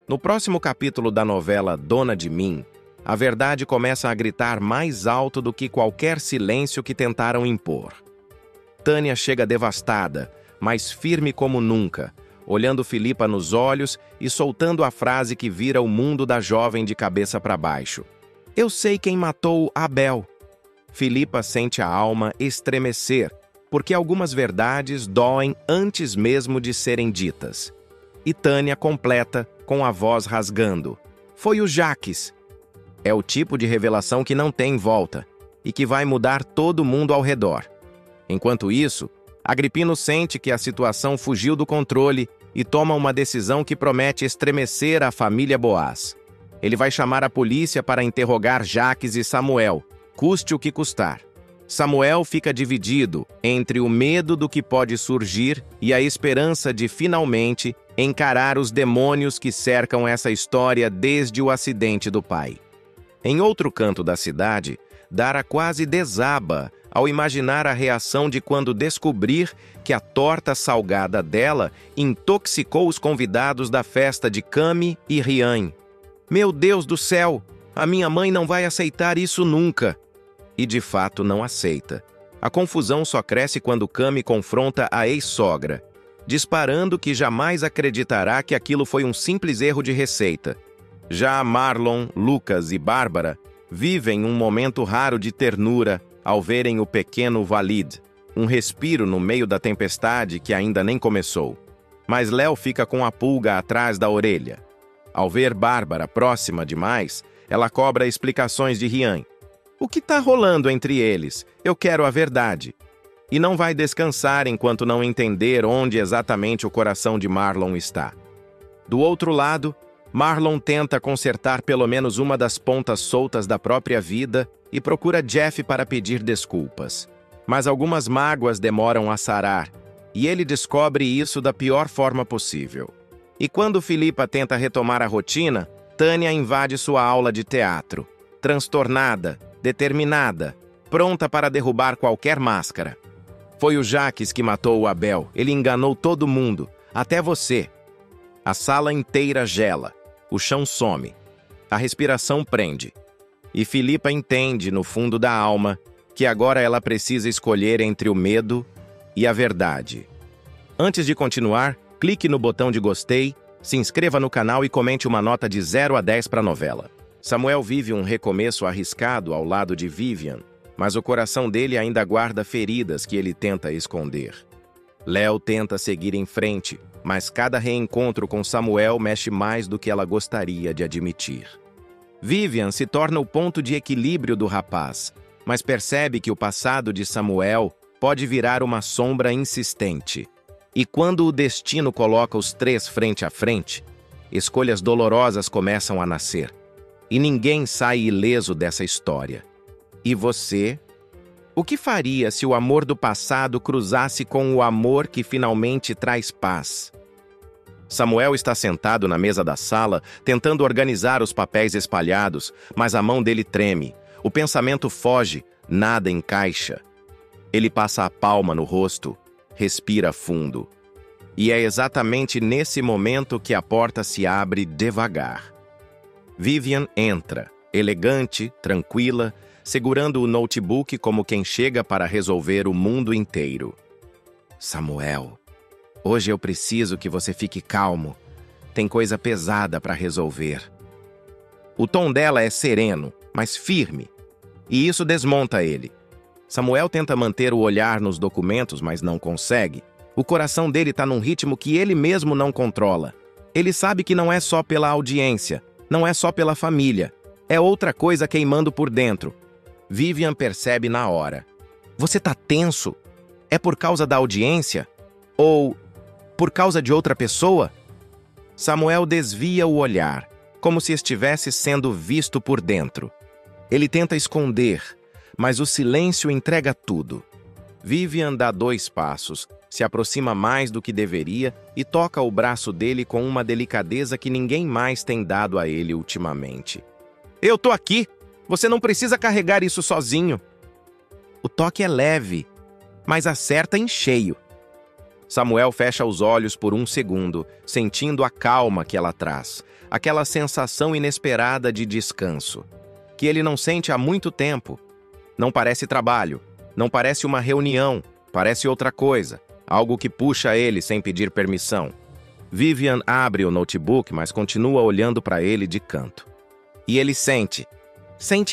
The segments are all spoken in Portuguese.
No próximo capítulo da novela Dona de Mim, a verdade começa a gritar mais alto do que qualquer silêncio que tentaram impor. Tânia chega devastada, mas firme como nunca, olhando Filipa nos olhos e soltando a frase que vira o mundo da jovem de cabeça para baixo. Eu sei quem matou Abel. Filipa sente a alma estremecer, porque algumas verdades doem antes mesmo de serem ditas. E Tânia completa, com a voz rasgando. Foi o Jaques. É o tipo de revelação que não tem volta, e que vai mudar todo mundo ao redor. Enquanto isso, Agripino sente que a situação fugiu do controle e toma uma decisão que promete estremecer a família Boaz. Ele vai chamar a polícia para interrogar Jaques e Samuel, custe o que custar. Samuel fica dividido entre o medo do que pode surgir e a esperança de, finalmente, encarar os demônios que cercam essa história desde o acidente do pai. Em outro canto da cidade, Dara quase desaba ao imaginar a reação de quando descobrir que a torta salgada dela intoxicou os convidados da festa de Cami e Rian. Meu Deus do céu! A minha mãe não vai aceitar isso nunca! E de fato não aceita. A confusão só cresce quando Cami confronta a ex-sogra, disparando que jamais acreditará que aquilo foi um simples erro de receita. Já Marlon, Lucas e Bárbara vivem um momento raro de ternura ao verem o pequeno Walid, um respiro no meio da tempestade que ainda nem começou. Mas Léo fica com a pulga atrás da orelha. Ao ver Bárbara próxima demais, ela cobra explicações de Rian. O que está rolando entre eles? Eu quero a verdade. E não vai descansar enquanto não entender onde exatamente o coração de Marlon está. Do outro lado, Marlon tenta consertar pelo menos uma das pontas soltas da própria vida e procura Jeff para pedir desculpas. Mas algumas mágoas demoram a sarar, e ele descobre isso da pior forma possível. E quando Filipa tenta retomar a rotina, Tânia invade sua aula de teatro, transtornada, determinada, pronta para derrubar qualquer máscara. Foi o Jaques que matou o Abel, ele enganou todo mundo, até você. A sala inteira gela. O chão some. A respiração prende. E Filipa entende, no fundo da alma, que agora ela precisa escolher entre o medo e a verdade. Antes de continuar, clique no botão de gostei, se inscreva no canal e comente uma nota de 0 a 10 para a novela. Samuel vive um recomeço arriscado ao lado de Vivian, mas o coração dele ainda guarda feridas que ele tenta esconder. Léo tenta seguir em frente, mas cada reencontro com Samuel mexe mais do que ela gostaria de admitir. Vivian se torna o ponto de equilíbrio do rapaz, mas percebe que o passado de Samuel pode virar uma sombra insistente. E quando o destino coloca os três frente a frente, escolhas dolorosas começam a nascer. E ninguém sai ileso dessa história. E você? O que faria se o amor do passado cruzasse com o amor que finalmente traz paz? Samuel está sentado na mesa da sala, tentando organizar os papéis espalhados, mas a mão dele treme. O pensamento foge, nada encaixa. Ele passa a palma no rosto, respira fundo. E é exatamente nesse momento que a porta se abre devagar. Vivian entra, elegante, tranquila, segurando o notebook como quem chega para resolver o mundo inteiro. Samuel, hoje eu preciso que você fique calmo. Tem coisa pesada para resolver. O tom dela é sereno, mas firme, e isso desmonta ele. Samuel tenta manter o olhar nos documentos, mas não consegue. O coração dele está num ritmo que ele mesmo não controla. Ele sabe que não é só pela audiência, não é só pela família. É outra coisa queimando por dentro. Vivian percebe na hora. Você tá tenso? É por causa da audiência? Ou por causa de outra pessoa? Samuel desvia o olhar, como se estivesse sendo visto por dentro. Ele tenta esconder, mas o silêncio entrega tudo. Vivian dá 2 passos, se aproxima mais do que deveria e toca o braço dele com uma delicadeza que ninguém mais tem dado a ele ultimamente. Eu tô aqui! Você não precisa carregar isso sozinho. O toque é leve, mas acerta em cheio. Samuel fecha os olhos por um segundo, sentindo a calma que ela traz, aquela sensação inesperada de descanso, que ele não sente há muito tempo. Não parece trabalho, não parece uma reunião, parece outra coisa, algo que puxa ele sem pedir permissão. Vivian abre o notebook, mas continua olhando para ele de canto. E ele sente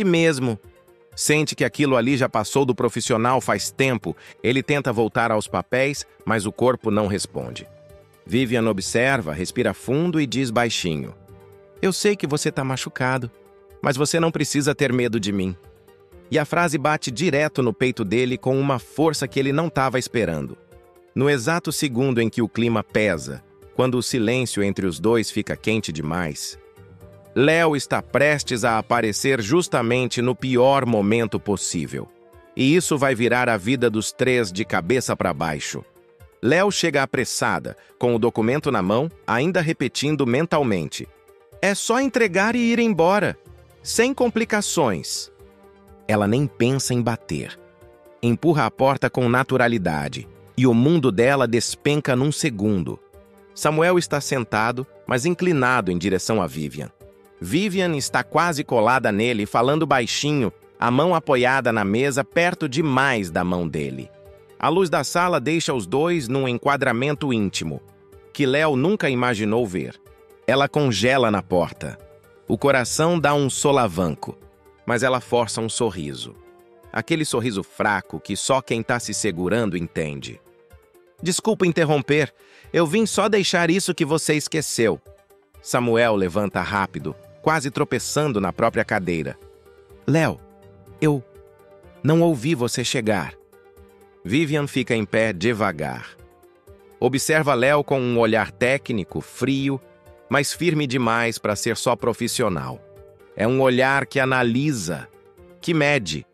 mesmo. Sente que aquilo ali já passou do profissional faz tempo. Ele tenta voltar aos papéis, mas o corpo não responde. Vivian observa, respira fundo e diz baixinho: "Eu sei que você está machucado, mas você não precisa ter medo de mim." E a frase bate direto no peito dele com uma força que ele não estava esperando. No exato segundo em que o clima pesa, quando o silêncio entre os dois fica quente demais, Léo está prestes a aparecer justamente no pior momento possível. E isso vai virar a vida dos três de cabeça para baixo. Léo chega apressada, com o documento na mão, ainda repetindo mentalmente: "É só entregar e ir embora, sem complicações." Ela nem pensa em bater. Empurra a porta com naturalidade, e o mundo dela despenca num segundo. Samuel está sentado, mas inclinado em direção a Vivian. Vivian está quase colada nele, falando baixinho, a mão apoiada na mesa perto demais da mão dele. A luz da sala deixa os dois num enquadramento íntimo, que Léo nunca imaginou ver. Ela congela na porta. O coração dá um solavanco, mas ela força um sorriso. Aquele sorriso fraco que só quem está se segurando entende. "Desculpa interromper, eu vim só deixar isso que você esqueceu." Samuel levanta rápido, quase tropeçando na própria cadeira. "Léo, eu não ouvi você chegar." Vivian fica em pé devagar. Observa Léo com um olhar técnico, frio, mas firme demais para ser só profissional. É um olhar que analisa, que mede,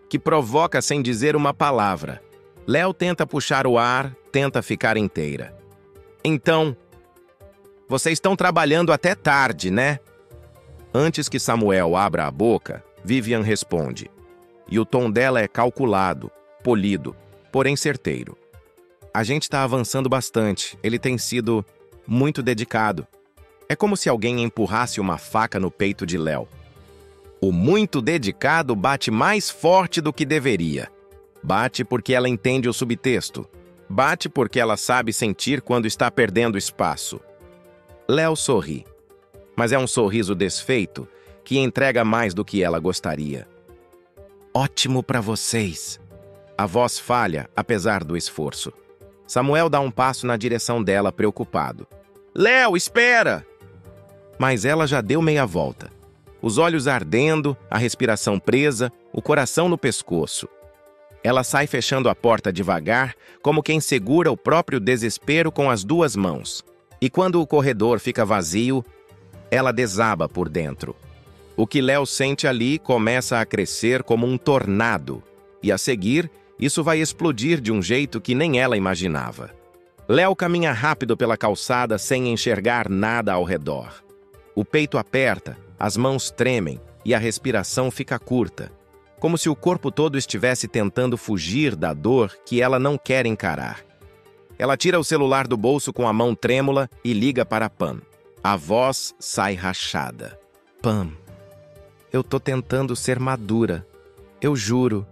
que provoca sem dizer uma palavra. Léo tenta puxar o ar, tenta ficar inteira. "Então, vocês estão trabalhando até tarde, né?" Antes que Samuel abra a boca, Vivian responde. E o tom dela é calculado, polido, porém certeiro. "A gente está avançando bastante. Ele tem sido muito dedicado." É como se alguém empurrasse uma faca no peito de Léo. O muito dedicado bate mais forte do que deveria. Bate porque ela entende o subtexto. Bate porque ela sabe sentir quando está perdendo espaço. Léo sorri. Mas é um sorriso desfeito que entrega mais do que ela gostaria. "Ótimo para vocês." A voz falha, apesar do esforço. Samuel dá um passo na direção dela, preocupado. "Léo, espera!" Mas ela já deu meia volta. Os olhos ardendo, a respiração presa, o coração no pescoço. Ela sai fechando a porta devagar, como quem segura o próprio desespero com as duas mãos. E quando o corredor fica vazio, ela desaba por dentro. O que Léo sente ali começa a crescer como um tornado, e a seguir, isso vai explodir de um jeito que nem ela imaginava. Léo caminha rápido pela calçada sem enxergar nada ao redor. O peito aperta, as mãos tremem e a respiração fica curta, como se o corpo todo estivesse tentando fugir da dor que ela não quer encarar. Ela tira o celular do bolso com a mão trêmula e liga para Pam. A voz sai rachada. "Pam, eu tô tentando ser madura, eu juro,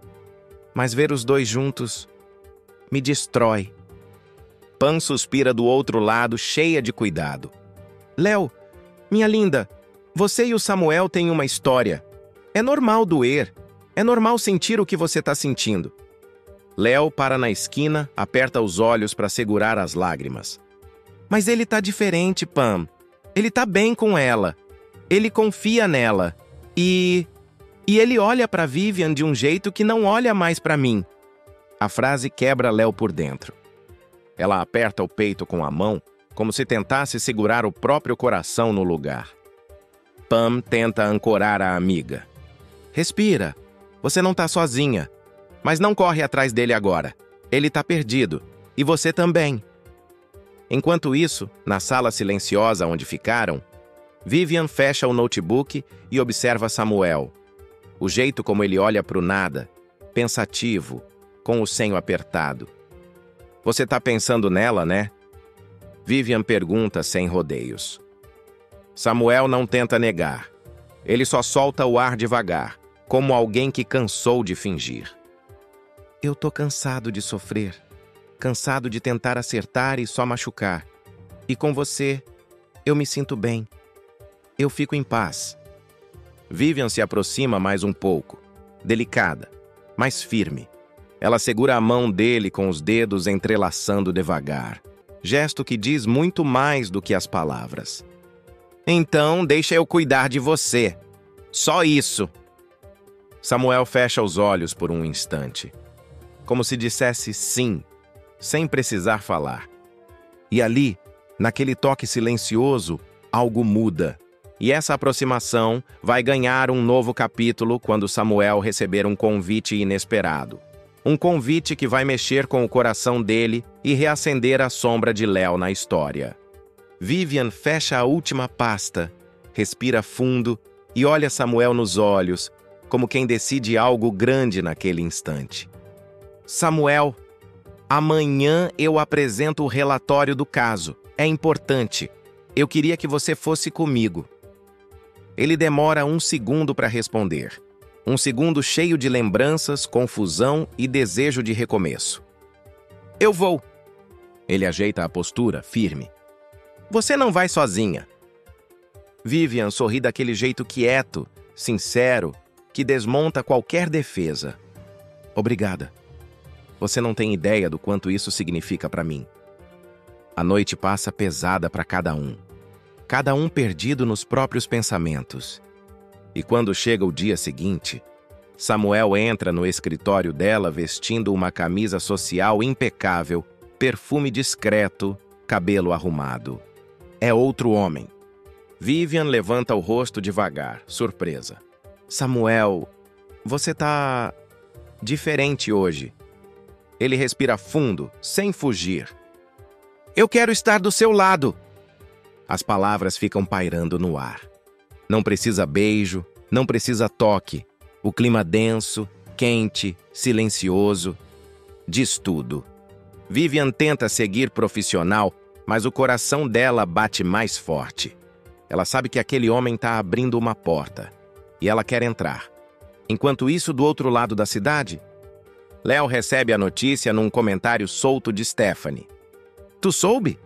mas ver os dois juntos me destrói." Pam suspira do outro lado, cheia de cuidado. "Léo, minha linda, você e o Samuel têm uma história. É normal doer, é normal sentir o que você está sentindo." Léo para na esquina, aperta os olhos para segurar as lágrimas. "Mas ele tá diferente, Pam. Ele tá bem com ela. Ele confia nela. E ele olha para Vivian de um jeito que não olha mais para mim." A frase quebra Léo por dentro. Ela aperta o peito com a mão, como se tentasse segurar o próprio coração no lugar. Pam tenta ancorar a amiga. "Respira. Você não tá sozinha. Mas não corre atrás dele agora. Ele tá perdido. E você também." Enquanto isso, na sala silenciosa onde ficaram, Vivian fecha o notebook e observa Samuel. O jeito como ele olha pro nada, pensativo, com o senho apertado. Você tá pensando nela, né? Vivian pergunta sem rodeios. Samuel não tenta negar. Ele só solta o ar devagar, como alguém que cansou de fingir. Eu tô cansado de sofrer. Cansado de tentar acertar e só machucar. E com você, eu me sinto bem. Eu fico em paz. Vivian se aproxima mais um pouco, delicada, mas firme. Ela segura a mão dele com os dedos entrelaçando devagar, gesto que diz muito mais do que as palavras. Então, deixa eu cuidar de você. Só isso. Samuel fecha os olhos por um instante, como se dissesse sim, sem precisar falar. E ali, naquele toque silencioso, algo muda. E essa aproximação vai ganhar um novo capítulo quando Samuel receber um convite inesperado. Um convite que vai mexer com o coração dele e reacender a sombra de Léo na história. Vivian fecha a última pasta, respira fundo e olha Samuel nos olhos, como quem decide algo grande naquele instante. Samuel, amanhã eu apresento o relatório do caso. É importante. Eu queria que você fosse comigo. Ele demora um segundo para responder. Um segundo cheio de lembranças, confusão e desejo de recomeço. Eu vou. Ele ajeita a postura, firme. Você não vai sozinha. Vivian sorri daquele jeito quieto, sincero, que desmonta qualquer defesa. Obrigada. Você não tem ideia do quanto isso significa para mim. A noite passa pesada para cada um perdido nos próprios pensamentos. E quando chega o dia seguinte, Samuel entra no escritório dela vestindo uma camisa social impecável, perfume discreto, cabelo arrumado. É outro homem. Vivian levanta o rosto devagar, surpresa. Samuel, você tá diferente hoje. Ele respira fundo, sem fugir. Eu quero estar do seu lado. As palavras ficam pairando no ar. Não precisa beijo, não precisa toque. O clima denso, quente, silencioso. Diz tudo. Vivian tenta seguir profissional, mas o coração dela bate mais forte. Ela sabe que aquele homem está abrindo uma porta. E ela quer entrar. Enquanto isso, do outro lado da cidade, Léo recebe a notícia num comentário solto de Stephanie. Tu soube?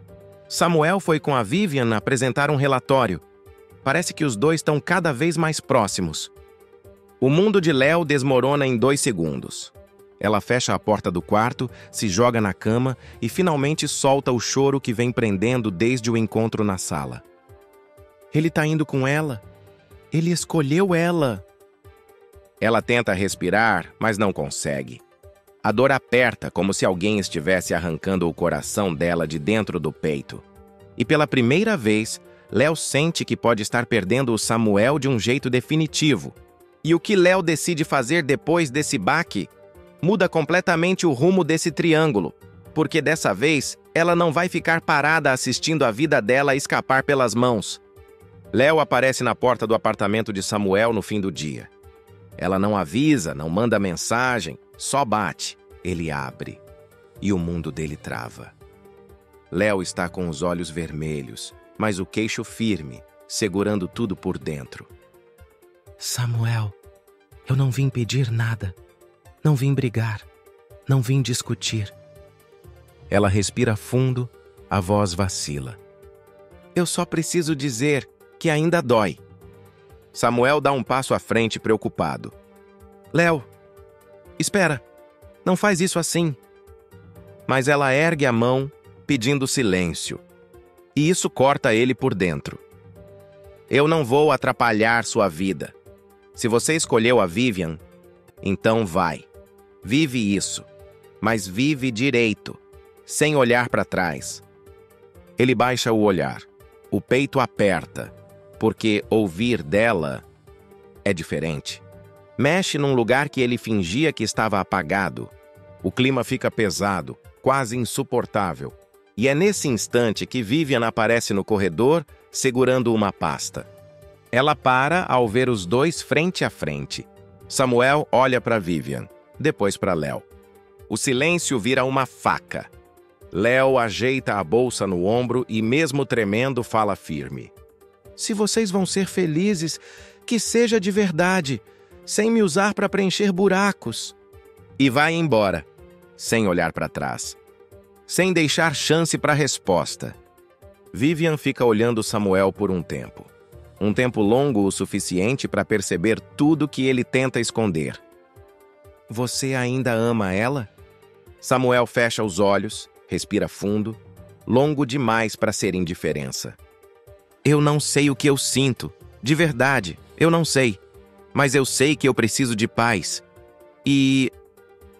Samuel foi com a Vivian apresentar um relatório. Parece que os dois estão cada vez mais próximos. O mundo de Léo desmorona em 2 segundos. Ela fecha a porta do quarto, se joga na cama e finalmente solta o choro que vem prendendo desde o encontro na sala. Ele tá indo com ela. Ele escolheu ela. Ela tenta respirar, mas não consegue. A dor aperta como se alguém estivesse arrancando o coração dela de dentro do peito. E pela primeira vez, Léo sente que pode estar perdendo o Samuel de um jeito definitivo. E o que Léo decide fazer depois desse baque muda completamente o rumo desse triângulo, porque dessa vez ela não vai ficar parada assistindo a vida dela escapar pelas mãos. Léo aparece na porta do apartamento de Samuel no fim do dia. Ela não avisa, não manda mensagem, só bate. Ele abre. E o mundo dele trava. Léo está com os olhos vermelhos, mas o queixo firme, segurando tudo por dentro. Samuel, eu não vim pedir nada. Não vim brigar. Não vim discutir. Ela respira fundo, a voz vacila. Eu só preciso dizer que ainda dói. Samuel dá um passo à frente preocupado. Léo, espera, não faz isso assim. Mas ela ergue a mão, pedindo silêncio. E isso corta ele por dentro. Eu não vou atrapalhar sua vida. Se você escolheu a Vivian, então vai. Vive isso. Mas vive direito, sem olhar para trás. Ele baixa o olhar. O peito aperta, porque ouvir dela é diferente. Mexe num lugar que ele fingia que estava apagado. O clima fica pesado, quase insuportável. E é nesse instante que Vivian aparece no corredor, segurando uma pasta. Ela para ao ver os dois frente a frente. Samuel olha para Vivian, depois para Léo. O silêncio vira uma faca. Léo ajeita a bolsa no ombro e, mesmo tremendo, fala firme. Se vocês vão ser felizes, que seja de verdade, sem me usar para preencher buracos. E vai embora, sem olhar para trás, sem deixar chance para resposta. Vivian fica olhando Samuel por um tempo longo o suficiente para perceber tudo que ele tenta esconder. Você ainda ama ela? Samuel fecha os olhos, respira fundo, longo demais para ser indiferença. Eu não sei o que eu sinto, de verdade, eu não sei. Mas eu sei que eu preciso de paz. E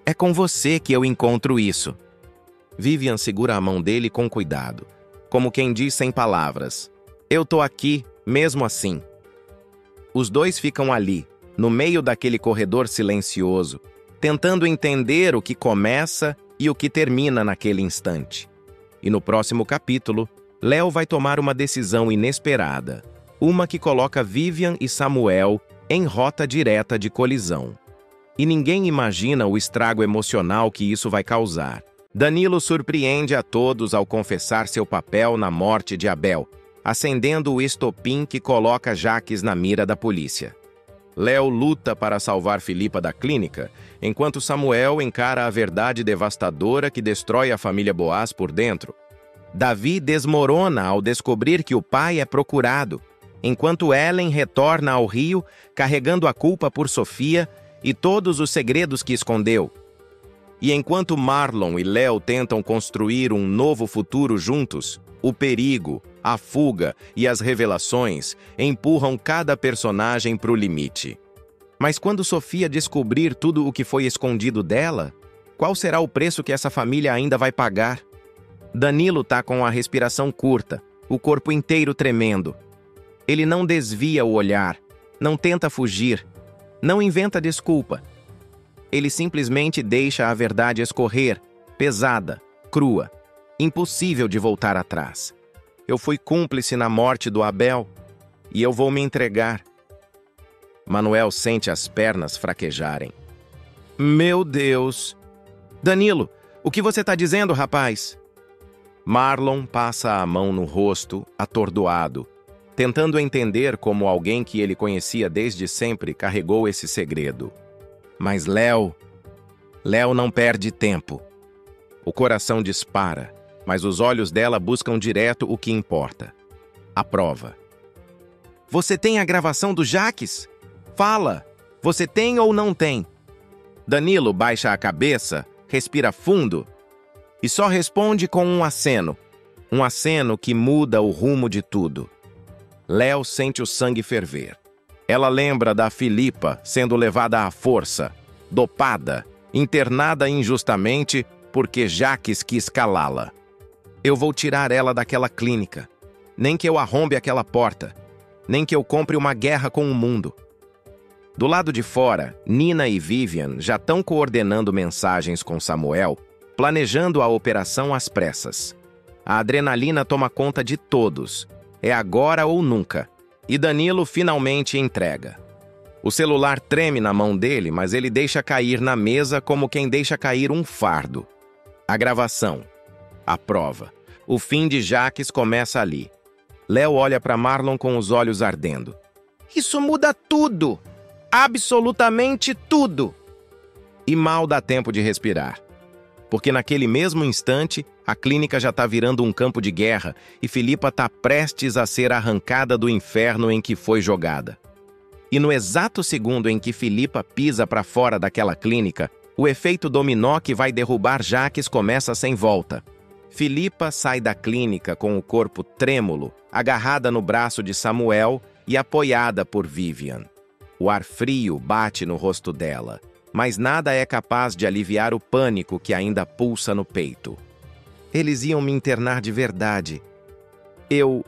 é com você que eu encontro isso. Vivian segura a mão dele com cuidado, como quem diz sem palavras. Eu tô aqui, mesmo assim. Os dois ficam ali, no meio daquele corredor silencioso, tentando entender o que começa e o que termina naquele instante. E no próximo capítulo, Léo vai tomar uma decisão inesperada, uma que coloca Vivian e Samuel em rota direta de colisão. E ninguém imagina o estrago emocional que isso vai causar. Danilo surpreende a todos ao confessar seu papel na morte de Abel, acendendo o estopim que coloca Jaques na mira da polícia. Léo luta para salvar Filipa da clínica, enquanto Samuel encara a verdade devastadora que destrói a família Boaz por dentro. Davi desmorona ao descobrir que o pai é procurado, enquanto Ellen retorna ao rio carregando a culpa por Sofia e todos os segredos que escondeu. E enquanto Marlon e Léo tentam construir um novo futuro juntos, o perigo, a fuga e as revelações empurram cada personagem para o limite. Mas quando Sofia descobrir tudo o que foi escondido dela, qual será o preço que essa família ainda vai pagar? Danilo tá com a respiração curta, o corpo inteiro tremendo. Ele não desvia o olhar, não tenta fugir, não inventa desculpa. Ele simplesmente deixa a verdade escorrer, pesada, crua, impossível de voltar atrás. Eu fui cúmplice na morte do Abel e eu vou me entregar. Manuel sente as pernas fraquejarem. Meu Deus! Danilo, o que você está dizendo, rapaz? Marlon passa a mão no rosto, atordoado, tentando entender como alguém que ele conhecia desde sempre carregou esse segredo. Mas Léo não perde tempo. O coração dispara, mas os olhos dela buscam direto o que importa. A prova. Você tem a gravação do Jaques? Fala! Você tem ou não tem? Danilo baixa a cabeça, respira fundo e só responde com um aceno. Um aceno que muda o rumo de tudo. Léo sente o sangue ferver. Ela lembra da Filipa sendo levada à força, dopada, internada injustamente porque Jaques quis calá-la. Eu vou tirar ela daquela clínica. Nem que eu arrombe aquela porta. Nem que eu compre uma guerra com o mundo. Do lado de fora, Nina e Vivian já estão coordenando mensagens com Samuel, planejando a operação às pressas. A adrenalina toma conta de todos. É agora ou nunca. E Danilo finalmente entrega. O celular treme na mão dele, mas ele deixa cair na mesa como quem deixa cair um fardo. A gravação. A prova. O fim de Jaques começa ali. Léo olha para Marlon com os olhos ardendo. Isso muda tudo! Absolutamente tudo! E mal dá tempo de respirar. Porque naquele mesmo instante, a clínica já está virando um campo de guerra e Filipa está prestes a ser arrancada do inferno em que foi jogada. E no exato segundo em que Filipa pisa para fora daquela clínica, o efeito dominó que vai derrubar Jaques começa sem volta. Filipa sai da clínica com o corpo trêmulo, agarrada no braço de Samuel e apoiada por Vivian. O ar frio bate no rosto dela, mas nada é capaz de aliviar o pânico que ainda pulsa no peito. Eles iam me internar de verdade. Eu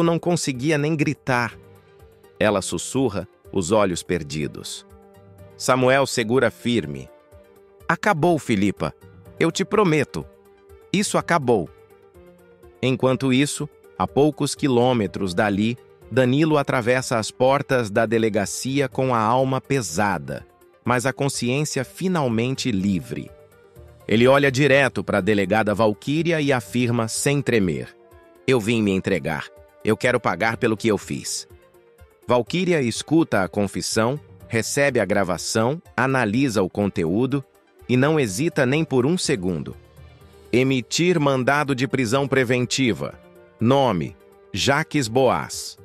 não conseguia nem gritar. Ela sussurra, os olhos perdidos. Samuel segura firme. Acabou, Filipa. Eu te prometo. Isso acabou. Enquanto isso, a poucos quilômetros dali, Danilo atravessa as portas da delegacia com a alma pesada, mas a consciência finalmente livre. Ele olha direto para a delegada Valquíria e afirma sem tremer: "Eu vim me entregar. Eu quero pagar pelo que eu fiz." Valquíria escuta a confissão, recebe a gravação, analisa o conteúdo e não hesita nem por um segundo. Emitir mandado de prisão preventiva. Nome: Jacques Boaz.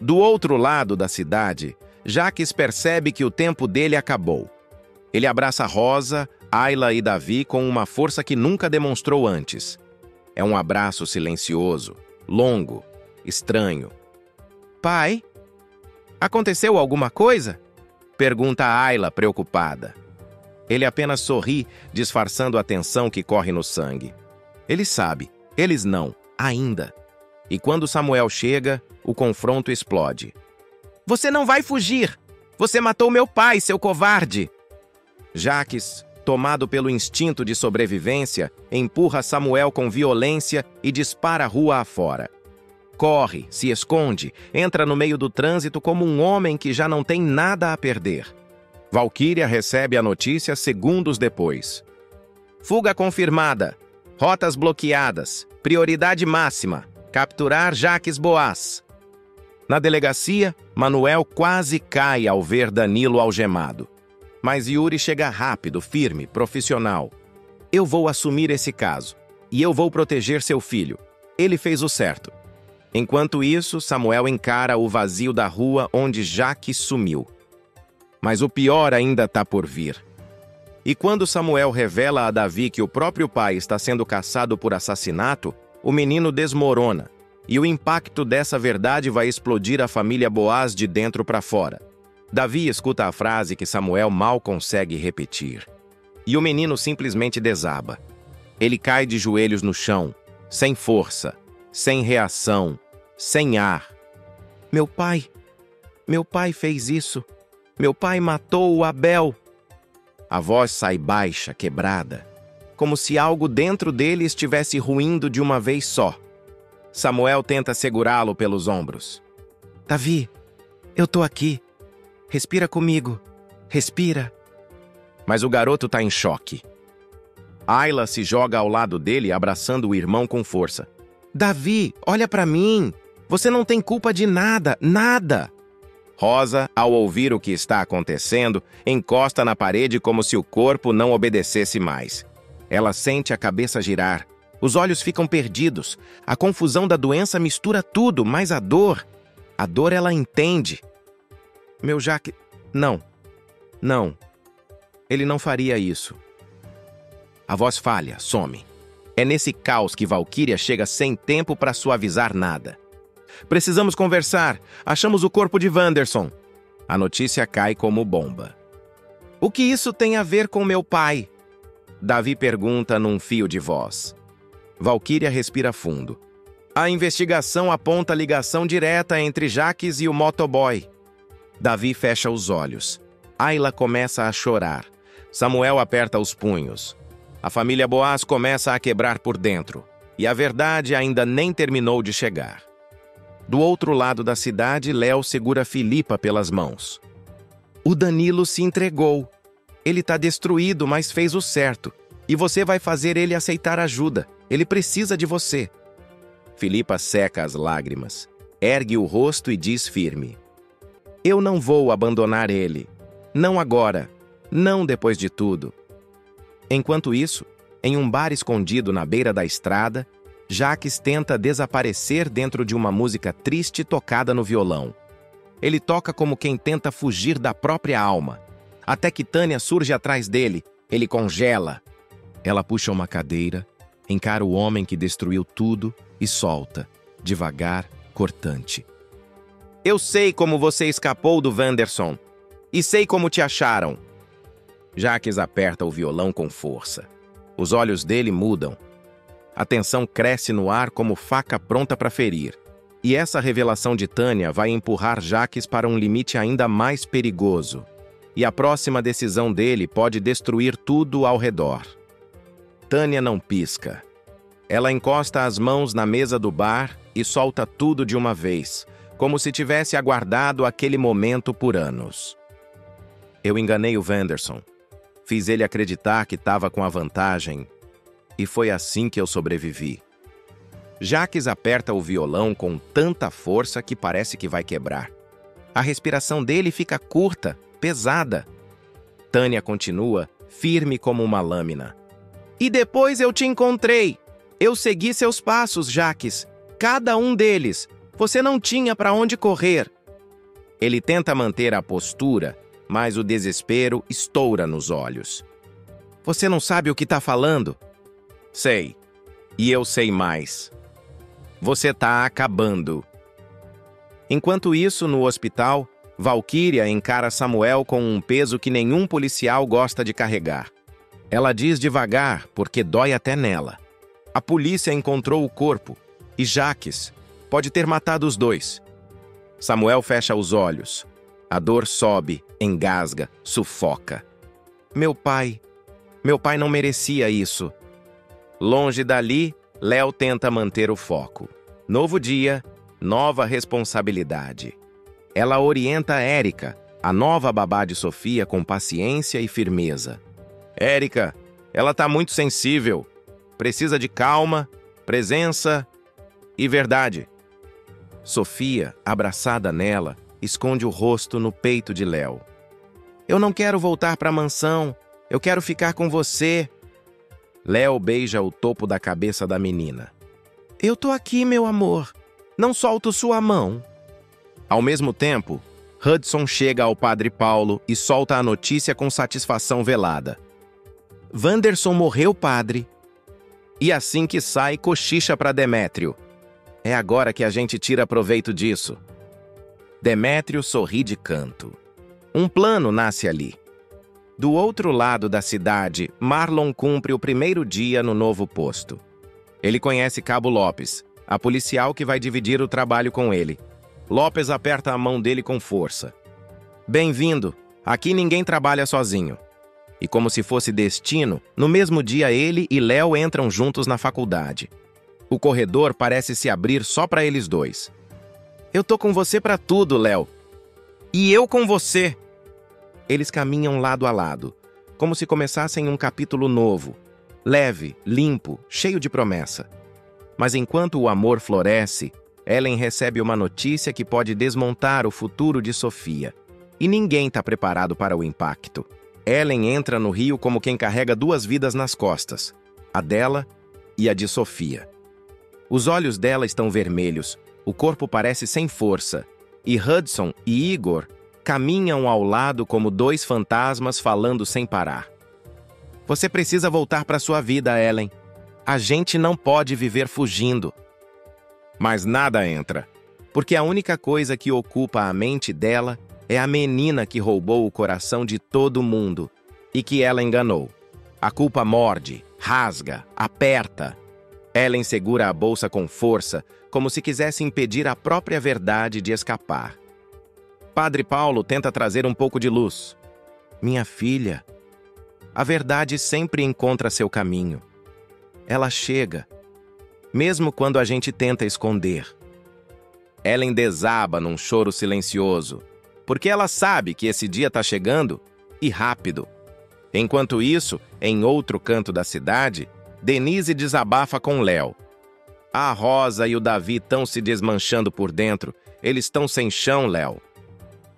Do outro lado da cidade, Jacques percebe que o tempo dele acabou. Ele abraça Rosa, Ayla e Davi com uma força que nunca demonstrou antes. É um abraço silencioso, longo, estranho. "Pai, aconteceu alguma coisa?" pergunta Ayla, preocupada. Ele apenas sorri, disfarçando a tensão que corre no sangue. Ele sabe, eles não, ainda. E quando Samuel chega, o confronto explode. "Você não vai fugir! Você matou meu pai, seu covarde!" Jacques, tomado pelo instinto de sobrevivência, empurra Samuel com violência e dispara rua afora. Corre, se esconde, entra no meio do trânsito como um homem que já não tem nada a perder. Valquíria recebe a notícia segundos depois. "Fuga confirmada. Rotas bloqueadas. Prioridade máxima. Capturar Jacques Boaz." Na delegacia, Manuel quase cai ao ver Danilo algemado. Mas Yuri chega rápido, firme, profissional. "Eu vou assumir esse caso. E eu vou proteger seu filho. Ele fez o certo." Enquanto isso, Samuel encara o vazio da rua onde Jacques sumiu. Mas o pior ainda está por vir. E quando Samuel revela a Davi que o próprio pai está sendo caçado por assassinato, o menino desmorona, e o impacto dessa verdade vai explodir a família Boaz de dentro para fora. Davi escuta a frase que Samuel mal consegue repetir. E o menino simplesmente desaba. Ele cai de joelhos no chão, sem força, sem reação, sem ar. Meu pai fez isso. Meu pai matou o Abel." A voz sai baixa, quebrada, como se algo dentro dele estivesse ruindo de uma vez só. Samuel tenta segurá-lo pelos ombros. "Davi, eu tô aqui. Respira comigo. Respira." Mas o garoto tá em choque. Ayla se joga ao lado dele, abraçando o irmão com força. "Davi, olha pra mim. Você não tem culpa de nada, nada." Rosa, ao ouvir o que está acontecendo, encosta na parede como se o corpo não obedecesse mais. Ela sente a cabeça girar. Os olhos ficam perdidos. A confusão da doença mistura tudo, mas a dor ela entende. "Meu Jacques... Não. Ele não faria isso." A voz falha, some. É nesse caos que Valquíria chega sem tempo para suavizar nada. "Precisamos conversar. Achamos o corpo de Wanderson." A notícia cai como bomba. "O que isso tem a ver com meu pai?" Davi pergunta num fio de voz. Valquíria respira fundo. "A investigação aponta ligação direta entre Jacques e o motoboy." Davi fecha os olhos. Ayla começa a chorar. Samuel aperta os punhos. A família Boaz começa a quebrar por dentro. E a verdade ainda nem terminou de chegar. Do outro lado da cidade, Léo segura Filipa pelas mãos. "O Danilo se entregou. Ele está destruído, mas fez o certo. E você vai fazer ele aceitar ajuda. Ele precisa de você." Filipa seca as lágrimas, ergue o rosto e diz firme: "Eu não vou abandonar ele. Não agora. Não depois de tudo." Enquanto isso, em um bar escondido na beira da estrada, Jacques tenta desaparecer dentro de uma música triste tocada no violão. Ele toca como quem tenta fugir da própria alma. Até que Tânia surge atrás dele. Ele congela. Ela puxa uma cadeira, encara o homem que destruiu tudo e solta, devagar, cortante. "Eu sei como você escapou do Wanderson. E sei como te acharam." Jacques aperta o violão com força. Os olhos dele mudam. A tensão cresce no ar como faca pronta para ferir. E essa revelação de Tânia vai empurrar Jacques para um limite ainda mais perigoso. E a próxima decisão dele pode destruir tudo ao redor. Tânia não pisca. Ela encosta as mãos na mesa do bar e solta tudo de uma vez, como se tivesse aguardado aquele momento por anos. "Eu enganei o Wanderson. Fiz ele acreditar que estava com a vantagem, e foi assim que eu sobrevivi. Jacques aperta o violão com tanta força que parece que vai quebrar. A respiração dele fica curta, pesada. Tânia continua, firme como uma lâmina. E depois eu te encontrei. Eu segui seus passos, Jacques. Cada um deles. Você não tinha para onde correr. Ele tenta manter a postura, mas o desespero estoura nos olhos. Você não sabe o que está falando? Sei. E eu sei mais. Você está acabando. Enquanto isso, no hospital, Valquíria encara Samuel com um peso que nenhum policial gosta de carregar. Ela diz devagar, porque dói até nela. A polícia encontrou o corpo, e Jacques pode ter matado os dois. Samuel fecha os olhos. A dor sobe, engasga, sufoca. Meu pai não merecia isso. Longe dali, Léo tenta manter o foco. Novo dia, nova responsabilidade. Ela orienta Érica, a nova babá de Sofia, com paciência e firmeza. Érica, ela tá muito sensível. Precisa de calma, presença e verdade. Sofia, abraçada nela, esconde o rosto no peito de Léo. Eu não quero voltar para a mansão. Eu quero ficar com você. Léo beija o topo da cabeça da menina. Eu tô aqui, meu amor. Não solto sua mão. Ao mesmo tempo, Hudson chega ao Padre Paulo e solta a notícia com satisfação velada. Wanderson morreu, padre. E assim que sai, cochicha para Demétrio. É agora que a gente tira proveito disso. Demétrio sorri de canto. Um plano nasce ali. Do outro lado da cidade, Marlon cumpre o primeiro dia no novo posto. Ele conhece Cabo Lopes, a policial que vai dividir o trabalho com ele. Lopes aperta a mão dele com força. Bem-vindo. Aqui ninguém trabalha sozinho. E como se fosse destino, no mesmo dia ele e Léo entram juntos na faculdade. O corredor parece se abrir só para eles dois. Eu tô com você para tudo, Léo. E eu com você. Eles caminham lado a lado, como se começassem um capítulo novo, leve, limpo, cheio de promessa. Mas enquanto o amor floresce, Ellen recebe uma notícia que pode desmontar o futuro de Sofia. E ninguém está preparado para o impacto. Ellen entra no rio como quem carrega duas vidas nas costas, a dela e a de Sofia. Os olhos dela estão vermelhos, o corpo parece sem força, e Hudson e Igor caminham ao lado como dois fantasmas falando sem parar. Você precisa voltar para sua vida, Ellen. A gente não pode viver fugindo. Mas nada entra, porque a única coisa que ocupa a mente dela é a menina que roubou o coração de todo mundo e que ela enganou. A culpa morde, rasga, aperta. Ellen segura a bolsa com força, como se quisesse impedir a própria verdade de escapar. Padre Paulo tenta trazer um pouco de luz. Minha filha, a verdade sempre encontra seu caminho. Ela chega, mesmo quando a gente tenta esconder. Ellen desaba num choro silencioso, porque ela sabe que esse dia está chegando e rápido. Enquanto isso, em outro canto da cidade, Denise desabafa com Léo. A Rosa e o Davi estão se desmanchando por dentro. Eles estão sem chão, Léo.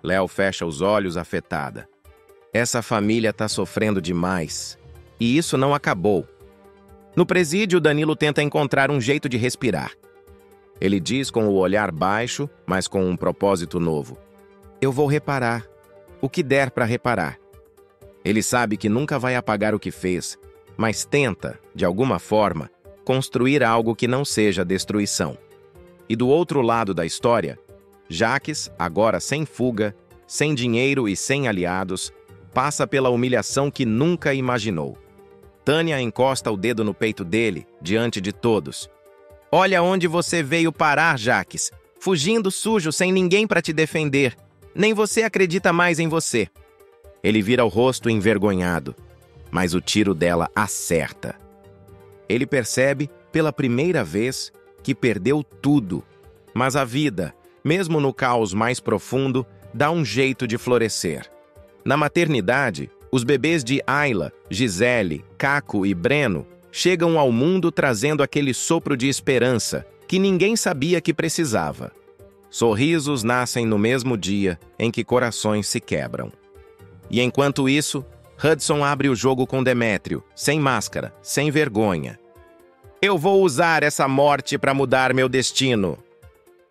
Léo fecha os olhos afetada. Essa família está sofrendo demais. E isso não acabou. No presídio, Danilo tenta encontrar um jeito de respirar. Ele diz com o olhar baixo, mas com um propósito novo. Eu vou reparar. O que der para reparar. Ele sabe que nunca vai apagar o que fez, mas tenta, de alguma forma, construir algo que não seja destruição. E do outro lado da história, Jacques, agora sem fuga, sem dinheiro e sem aliados, passa pela humilhação que nunca imaginou. Tânia encosta o dedo no peito dele, diante de todos. Olha onde você veio parar, Jacques. Fugindo sujo, sem ninguém para te defender. Nem você acredita mais em você. Ele vira o rosto envergonhado, mas o tiro dela acerta. Ele percebe, pela primeira vez, que perdeu tudo. Mas a vida, mesmo no caos mais profundo, dá um jeito de florescer. Na maternidade, Os bebês de Ayla, Gisele, Caco e Breno chegam ao mundo trazendo aquele sopro de esperança que ninguém sabia que precisava. Sorrisos nascem no mesmo dia em que corações se quebram. E enquanto isso, Hudson abre o jogo com Demétrio, sem máscara, sem vergonha. Eu vou usar essa morte para mudar meu destino.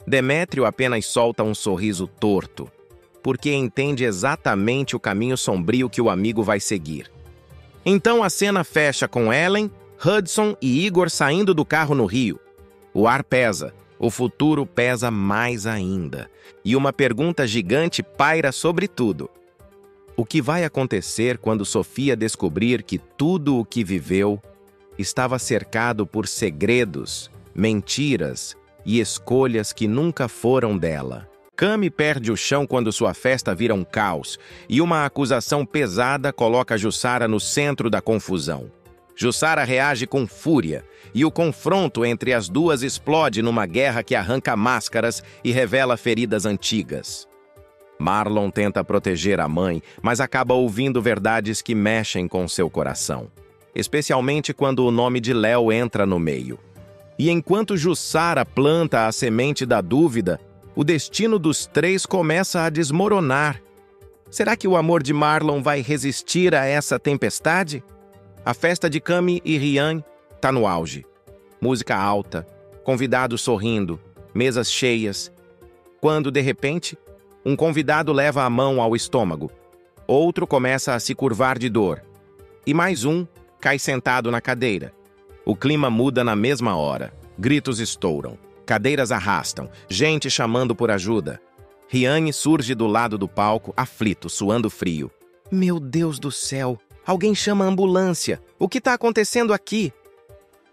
Demétrio apenas solta um sorriso torto, porque entende exatamente o caminho sombrio que o amigo vai seguir. Então a cena fecha com Ellen, Hudson e Igor saindo do carro no rio. O ar pesa, o futuro pesa mais ainda, e uma pergunta gigante paira sobre tudo. O que vai acontecer quando Sofia descobrir que tudo o que viveu estava cercado por segredos, mentiras e escolhas que nunca foram dela? Cami perde o chão quando sua festa vira um caos e uma acusação pesada coloca Jussara no centro da confusão. Jussara reage com fúria e o confronto entre as duas explode numa guerra que arranca máscaras e revela feridas antigas. Marlon tenta proteger a mãe, mas acaba ouvindo verdades que mexem com seu coração, especialmente quando o nome de Léo entra no meio. E enquanto Jussara planta a semente da dúvida, o destino dos três começa a desmoronar. Será que o amor de Marlon vai resistir a essa tempestade? A festa de Cami e Rian tá no auge. Música alta, convidados sorrindo, mesas cheias. Quando, de repente, um convidado leva a mão ao estômago. Outro começa a se curvar de dor. E mais um cai sentado na cadeira. O clima muda na mesma hora. Gritos estouram. Cadeiras arrastam. Gente chamando por ajuda. Riane surge do lado do palco, aflito, suando frio. Meu Deus do céu! Alguém chama a ambulância! O que está acontecendo aqui?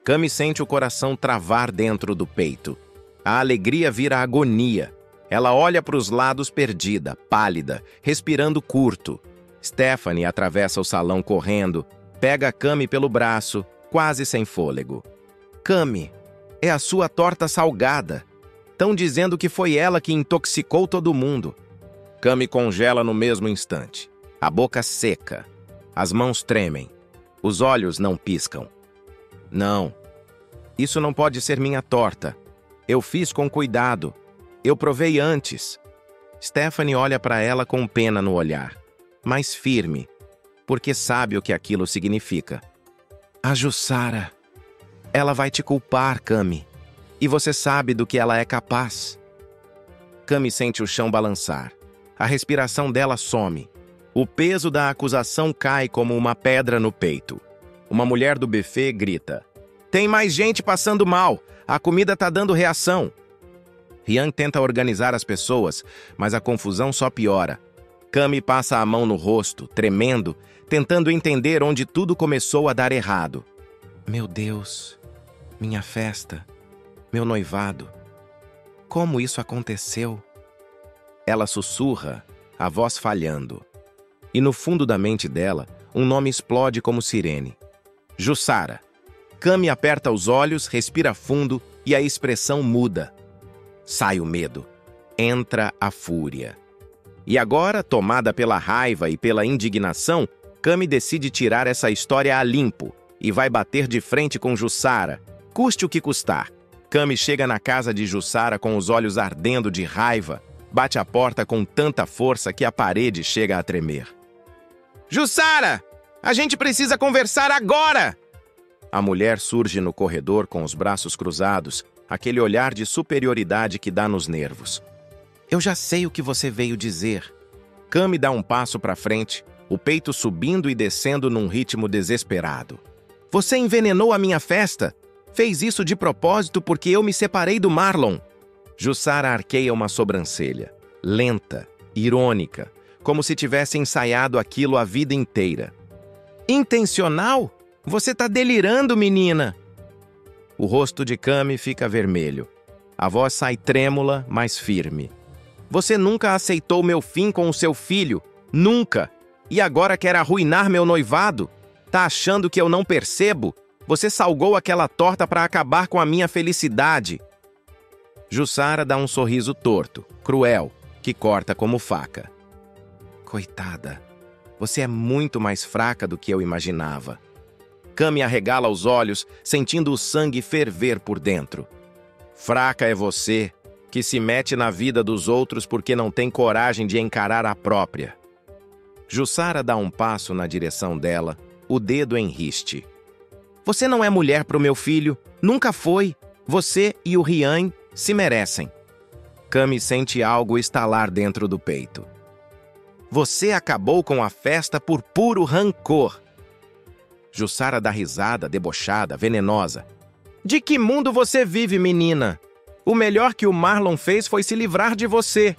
Cami sente o coração travar dentro do peito. A alegria vira agonia. Ela olha para os lados perdida, pálida, respirando curto. Stephanie atravessa o salão correndo, pega Cami pelo braço, quase sem fôlego. Cami, é a sua torta salgada. Estão dizendo que foi ela que intoxicou todo mundo. Cami congela no mesmo instante. A boca seca. As mãos tremem. Os olhos não piscam. Não. Isso não pode ser minha torta. Eu fiz com cuidado. Eu provei antes. Stephanie olha para ela com pena no olhar, mas firme, porque sabe o que aquilo significa. A Jussara. Ela vai te culpar, Cami. E você sabe do que ela é capaz. Cami sente o chão balançar. A respiração dela some. O peso da acusação cai como uma pedra no peito. Uma mulher do buffet grita. Tem mais gente passando mal. A comida tá dando reação. Rian tenta organizar as pessoas, mas a confusão só piora. Cami passa a mão no rosto, tremendo, tentando entender onde tudo começou a dar errado. Meu Deus, minha festa, meu noivado. Como isso aconteceu? Ela sussurra, a voz falhando. E no fundo da mente dela, um nome explode como sirene. Jussara. Cami aperta os olhos, respira fundo e a expressão muda. Sai o medo. Entra a fúria. E agora, tomada pela raiva e pela indignação, Cami decide tirar essa história a limpo e vai bater de frente com Jussara, custe o que custar. Cami chega na casa de Jussara com os olhos ardendo de raiva, bate a porta com tanta força que a parede chega a tremer. Jussara! A gente precisa conversar agora! A mulher surge no corredor com os braços cruzados, aquele olhar de superioridade que dá nos nervos. Eu já sei o que você veio dizer. Cami dá um passo para frente, o peito subindo e descendo num ritmo desesperado. Você envenenou a minha festa? Fez isso de propósito porque eu me separei do Marlon. Jussara arqueia uma sobrancelha, lenta, irônica, como se tivesse ensaiado aquilo a vida inteira. Intencional? Você tá delirando, menina! O rosto de Cami fica vermelho. A voz sai trêmula, mas firme. Você nunca aceitou meu fim com o seu filho. Nunca! E agora quer arruinar meu noivado? Tá achando que eu não percebo? Você salgou aquela torta para acabar com a minha felicidade. Jussara dá um sorriso torto, cruel, que corta como faca. Coitada. Você é muito mais fraca do que eu imaginava. Cami arregala os olhos, sentindo o sangue ferver por dentro. Fraca é você, que se mete na vida dos outros porque não tem coragem de encarar a própria. Jussara dá um passo na direção dela, o dedo em riste. Você não é mulher para o meu filho, nunca foi. Você e o Rian se merecem. Cami sente algo estalar dentro do peito. Você acabou com a festa por puro rancor. Jussara dá risada, debochada, venenosa. De que mundo você vive, menina? O melhor que o Marlon fez foi se livrar de você.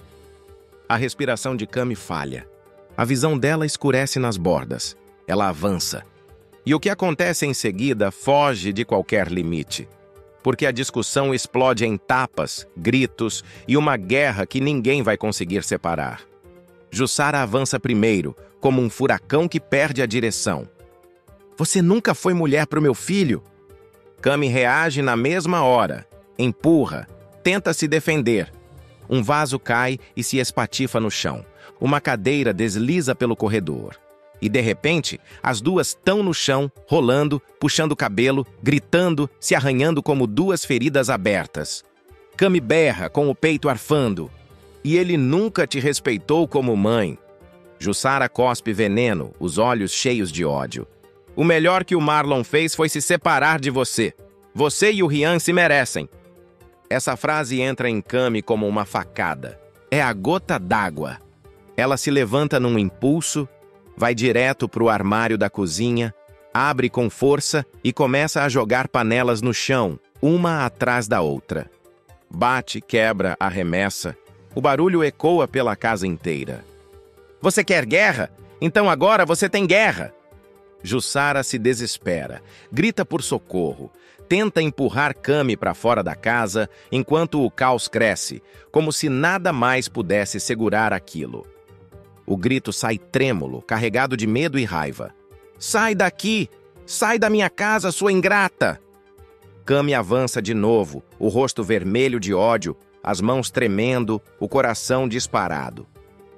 A respiração de Cami falha. A visão dela escurece nas bordas. Ela avança. E o que acontece em seguida foge de qualquer limite. Porque a discussão explode em tapas, gritos e uma guerra que ninguém vai conseguir separar. Jussara avança primeiro, como um furacão que perde a direção. Você nunca foi mulher para o meu filho? Cami reage na mesma hora. Empurra. Tenta se defender. Um vaso cai e se espatifa no chão. Uma cadeira desliza pelo corredor. E, de repente, as duas estão no chão, rolando, puxando o cabelo, gritando, se arranhando como duas feridas abertas. Cami berra, com o peito arfando. E ele nunca te respeitou como mãe. Jussara cospe veneno, os olhos cheios de ódio. O melhor que o Marlon fez foi se separar de você. Você e o Rian se merecem. Essa frase entra em Cami como uma facada. É a gota d'água. Ela se levanta num impulso, vai direto para o armário da cozinha, abre com força e começa a jogar panelas no chão, uma atrás da outra. Bate, quebra, arremessa. O barulho ecoa pela casa inteira. Você quer guerra? Então agora você tem guerra! Jussara se desespera, grita por socorro, tenta empurrar Cami para fora da casa enquanto o caos cresce, como se nada mais pudesse segurar aquilo. O grito sai trêmulo, carregado de medo e raiva. Sai daqui! Sai da minha casa, sua ingrata! Cami avança de novo, o rosto vermelho de ódio, as mãos tremendo, o coração disparado.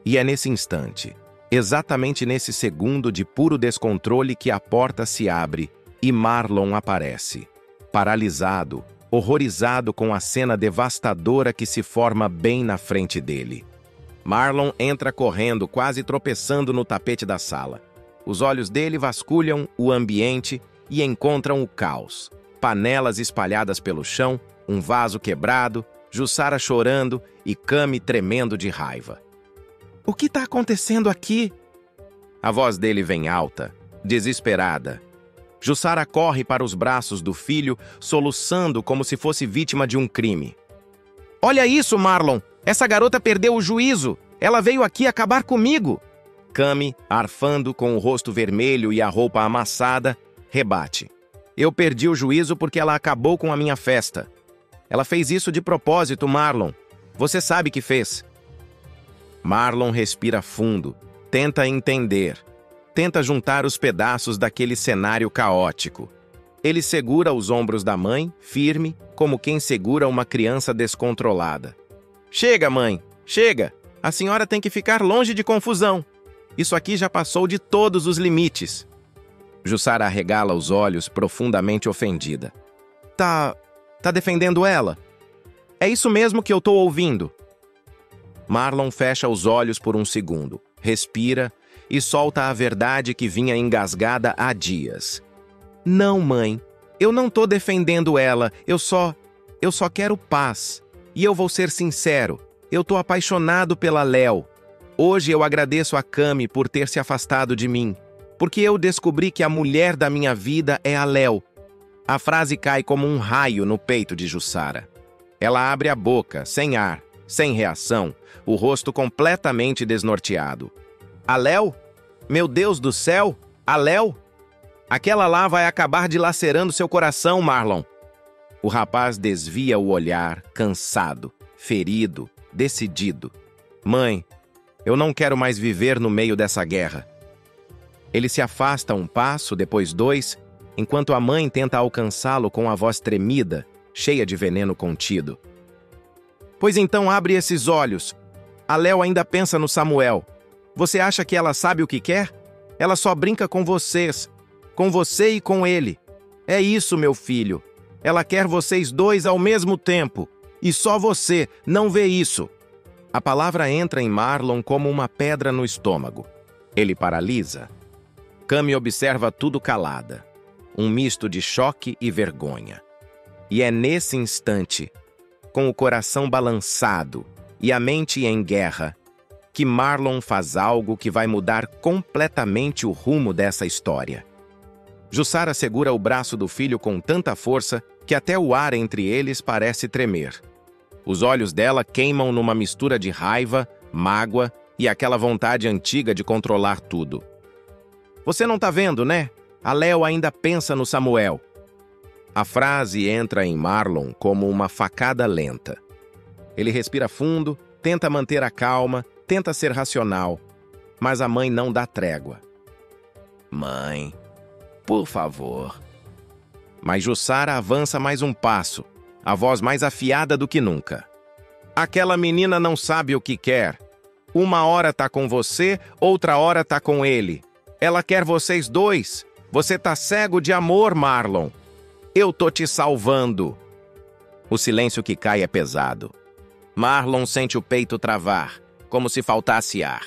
E é nesse instante, exatamente nesse segundo de puro descontrole, que a porta se abre e Marlon aparece. Paralisado, horrorizado com a cena devastadora que se forma bem na frente dele. Marlon entra correndo, quase tropeçando no tapete da sala. Os olhos dele vasculham o ambiente e encontram o caos. Panelas espalhadas pelo chão, um vaso quebrado, Jussara chorando e Cami tremendo de raiva. O que está acontecendo aqui? A voz dele vem alta, desesperada. Jussara corre para os braços do filho, soluçando como se fosse vítima de um crime. Olha isso, Marlon! Essa garota perdeu o juízo! Ela veio aqui acabar comigo! Cami, arfando com o rosto vermelho e a roupa amassada, rebate. Eu perdi o juízo porque ela acabou com a minha festa. Ela fez isso de propósito, Marlon. Você sabe que fez. Marlon respira fundo, tenta entender. Tenta juntar os pedaços daquele cenário caótico. Ele segura os ombros da mãe, firme, como quem segura uma criança descontrolada. Chega, mãe, chega! A senhora tem que ficar longe de confusão. Isso aqui já passou de todos os limites. Jussara arregala os olhos, profundamente ofendida. Tá defendendo ela? É isso mesmo que eu tô ouvindo. Marlon fecha os olhos por um segundo, respira e solta a verdade que vinha engasgada há dias. Não, mãe, eu não tô defendendo ela, eu só quero paz. E eu vou ser sincero, eu tô apaixonado pela Léo. Hoje eu agradeço a Cami por ter se afastado de mim, porque eu descobri que a mulher da minha vida é a Léo. A frase cai como um raio no peito de Jussara. Ela abre a boca, sem ar, sem reação, o rosto completamente desnorteado. A Léo? Meu Deus do céu, a Léo? Aquela lá vai acabar dilacerando seu coração, Marlon. O rapaz desvia o olhar, cansado, ferido, decidido. Mãe, eu não quero mais viver no meio dessa guerra. Ele se afasta um passo, depois dois, enquanto a mãe tenta alcançá-lo com a voz tremida, cheia de veneno contido. Pois então abre esses olhos. A Léo ainda pensa no Samuel. Você acha que ela sabe o que quer? Ela só brinca com vocês, com você e com ele. É isso, meu filho. Ela quer vocês dois ao mesmo tempo. E só você não vê isso. A palavra entra em Marlon como uma pedra no estômago. Ele paralisa. Cami observa tudo calada. Um misto de choque e vergonha. E é nesse instante, com o coração balançado e a mente em guerra, que Marlon faz algo que vai mudar completamente o rumo dessa história. Jussara segura o braço do filho com tanta força que até o ar entre eles parece tremer. Os olhos dela queimam numa mistura de raiva, mágoa e aquela vontade antiga de controlar tudo. Você não tá vendo, né? A Léo ainda pensa no Samuel. A frase entra em Marlon como uma facada lenta. Ele respira fundo, tenta manter a calma, tenta ser racional, mas a mãe não dá trégua. Mãe, por favor. Mas Jussara avança mais um passo, a voz mais afiada do que nunca. Aquela menina não sabe o que quer. Uma hora tá com você, outra hora tá com ele. Ela quer vocês dois. Você tá cego de amor, Marlon. Eu tô te salvando. O silêncio que cai é pesado. Marlon sente o peito travar, como se faltasse ar.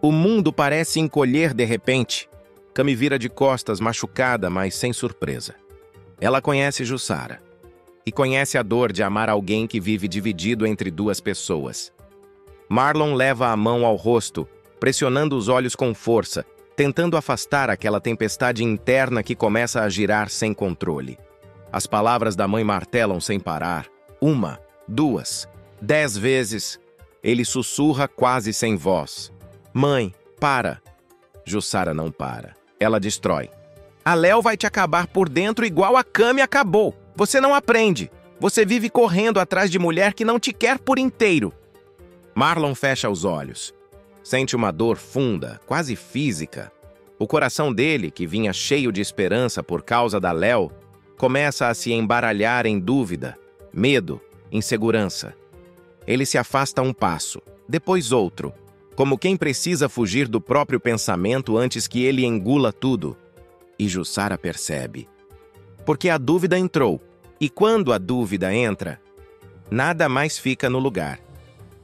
O mundo parece encolher de repente. Cami vira de costas, machucada, mas sem surpresa. Ela conhece Jussara. E conhece a dor de amar alguém que vive dividido entre duas pessoas. Marlon leva a mão ao rosto, pressionando os olhos com força, tentando afastar aquela tempestade interna que começa a girar sem controle. As palavras da mãe martelam sem parar. 1, 2, 10 vezes. Ele sussurra quase sem voz. Mãe, para. Jussara não para. Ela destrói. A Léo vai te acabar por dentro igual a Cami acabou. Você não aprende. Você vive correndo atrás de mulher que não te quer por inteiro. Marlon fecha os olhos. Sente uma dor funda, quase física. O coração dele, que vinha cheio de esperança por causa da Léo, começa a se embaralhar em dúvida, medo, insegurança. Ele se afasta um passo, depois outro, como quem precisa fugir do próprio pensamento antes que ele engula tudo. E Jussara percebe. Porque a dúvida entrou, e quando a dúvida entra, nada mais fica no lugar.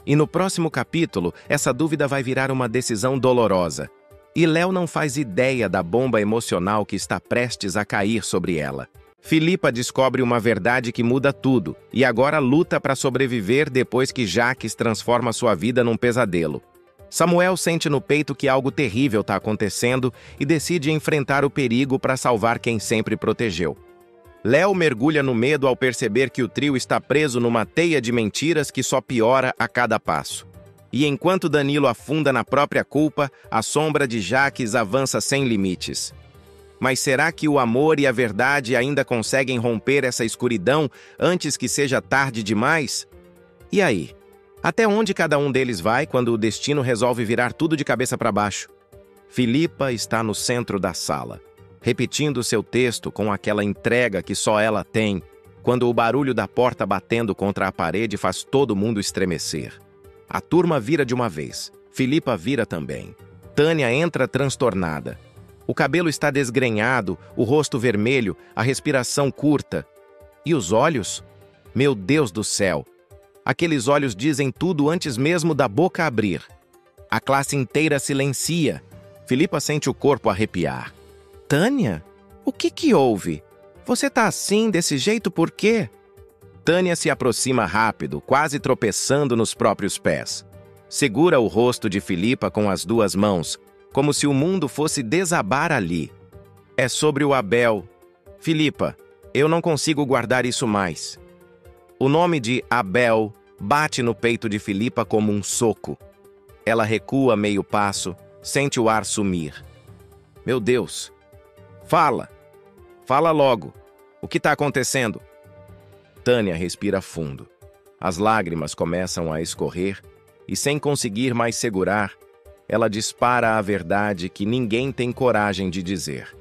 E no próximo capítulo, essa dúvida vai virar uma decisão dolorosa. E Léo não faz ideia da bomba emocional que está prestes a cair sobre ela. Filipa descobre uma verdade que muda tudo, e agora luta para sobreviver depois que Jaques transforma sua vida num pesadelo. Samuel sente no peito que algo terrível está acontecendo e decide enfrentar o perigo para salvar quem sempre protegeu. Léo mergulha no medo ao perceber que o trio está preso numa teia de mentiras que só piora a cada passo. E enquanto Danilo afunda na própria culpa, a sombra de Jaques avança sem limites. Mas será que o amor e a verdade ainda conseguem romper essa escuridão antes que seja tarde demais? E aí? Até onde cada um deles vai quando o destino resolve virar tudo de cabeça para baixo? Filipa está no centro da sala, repetindo seu texto com aquela entrega que só ela tem, quando o barulho da porta batendo contra a parede faz todo mundo estremecer. A turma vira de uma vez. Filipa vira também. Tânia entra transtornada. O cabelo está desgrenhado, o rosto vermelho, a respiração curta. E os olhos? Meu Deus do céu! Aqueles olhos dizem tudo antes mesmo da boca abrir. A classe inteira silencia. Filipa sente o corpo arrepiar. Tânia? O que houve? Você tá assim, desse jeito, por quê? Tânia se aproxima rápido, quase tropeçando nos próprios pés. Segura o rosto de Filipa com as duas mãos, como se o mundo fosse desabar ali. É sobre o Abel. Filipa, eu não consigo guardar isso mais. O nome de Abel bate no peito de Filipa como um soco. Ela recua meio passo, sente o ar sumir. Meu Deus! Fala! Fala logo! O que está acontecendo? Tânia respira fundo. As lágrimas começam a escorrer e, sem conseguir mais segurar, ela dispara a verdade que ninguém tem coragem de dizer.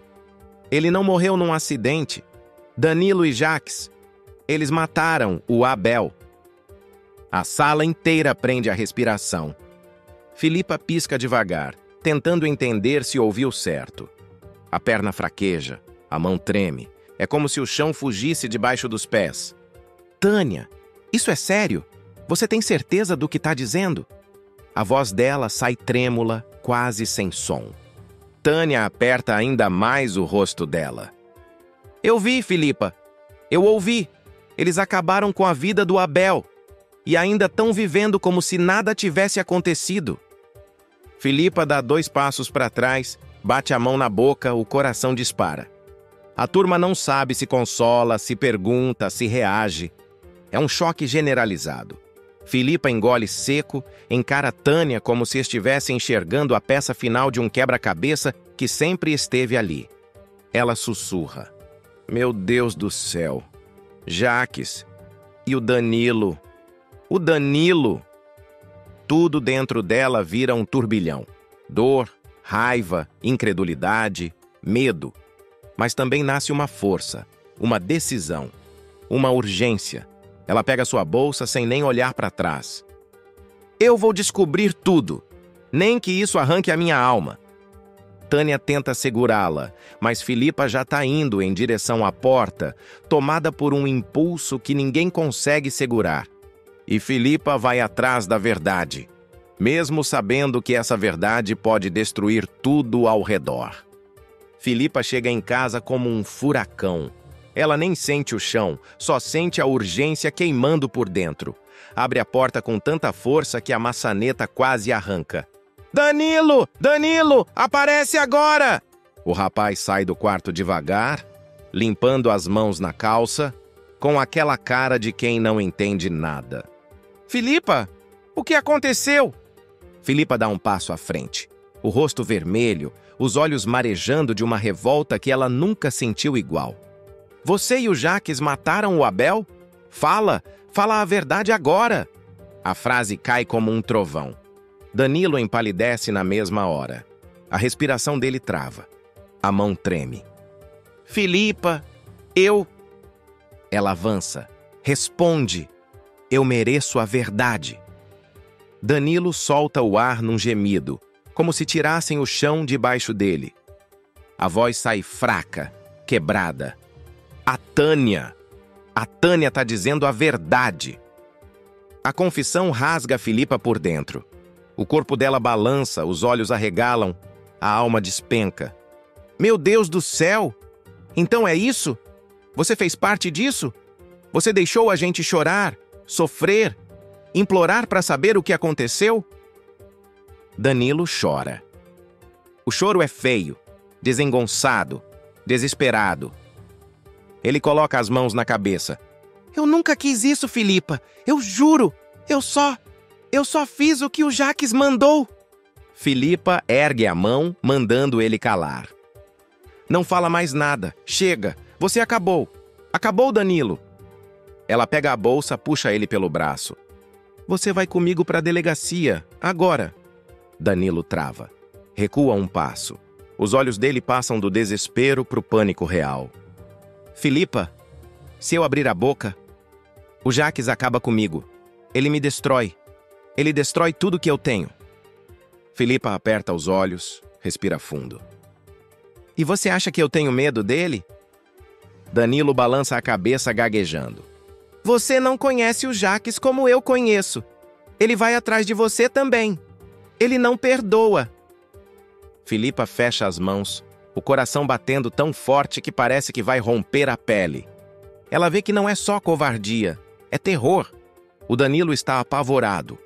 Ele não morreu num acidente. Danilo e Jaques, eles mataram o Abel. A sala inteira prende a respiração. Filipa pisca devagar, tentando entender se ouviu certo. A perna fraqueja, a mão treme. É como se o chão fugisse debaixo dos pés. Tânia, isso é sério? Você tem certeza do que está dizendo? A voz dela sai trêmula, quase sem som. Tânia aperta ainda mais o rosto dela. Eu vi, Filipa. Eu ouvi. Eles acabaram com a vida do Abel. E ainda estão vivendo como se nada tivesse acontecido. Filipa dá 2 passos para trás, bate a mão na boca, o coração dispara. A turma não sabe se consola, se pergunta, se reage. É um choque generalizado. Filipa engole seco, encara Tânia como se estivesse enxergando a peça final de um quebra-cabeça que sempre esteve ali. Ela sussurra. Meu Deus do céu. Jaques. E o Danilo. O Danilo. Tudo dentro dela vira um turbilhão. Dor, raiva, incredulidade, medo. Mas também nasce uma força, uma decisão, uma urgência. Ela pega sua bolsa sem nem olhar para trás. Eu vou descobrir tudo, nem que isso arranque a minha alma. Tânia tenta segurá-la, mas Filipa já está indo em direção à porta, tomada por um impulso que ninguém consegue segurar. E Filipa vai atrás da verdade, mesmo sabendo que essa verdade pode destruir tudo ao redor. Filipa chega em casa como um furacão. Ela nem sente o chão, só sente a urgência queimando por dentro. Abre a porta com tanta força que a maçaneta quase arranca. Danilo! Danilo! Aparece agora! O rapaz sai do quarto devagar, limpando as mãos na calça, com aquela cara de quem não entende nada. Filipa, o que aconteceu? Filipa dá um passo à frente. O rosto vermelho, os olhos marejando de uma revolta que ela nunca sentiu igual. Você e o Jaques mataram o Abel? Fala a verdade agora! A frase cai como um trovão. Danilo empalidece na mesma hora. A respiração dele trava. A mão treme. Filipa, Ela avança. Responde. Eu mereço a verdade. Danilo solta o ar num gemido, como se tirassem o chão debaixo dele. A voz sai fraca, quebrada. A Tânia está dizendo a verdade. A confissão rasga Filipa por dentro. O corpo dela balança, os olhos arregalam, a alma despenca. Meu Deus do céu! Então é isso? Você fez parte disso? Você deixou a gente chorar, sofrer, implorar para saber o que aconteceu? Danilo chora. O choro é feio, desengonçado, desesperado. Ele coloca as mãos na cabeça. Eu nunca quis isso, Filipa. Eu juro. Eu só fiz o que o Jaques mandou. Filipa ergue a mão, mandando ele calar. Não fala mais nada. Chega. Você acabou. Acabou, Danilo. Ela pega a bolsa, puxa ele pelo braço. Você vai comigo para a delegacia, agora. Danilo trava. Recua um passo. Os olhos dele passam do desespero para o pânico real. Filipa, se eu abrir a boca, o Jaques acaba comigo. Ele me destrói. Ele destrói tudo que eu tenho. Filipa aperta os olhos, respira fundo. E você acha que eu tenho medo dele? Danilo balança a cabeça gaguejando. Você não conhece o Jaques como eu conheço. Ele vai atrás de você também. Ele não perdoa. Filipa fecha as mãos, o coração batendo tão forte que parece que vai romper a pele. Ela vê que não é só covardia, é terror. O Danilo está apavorado.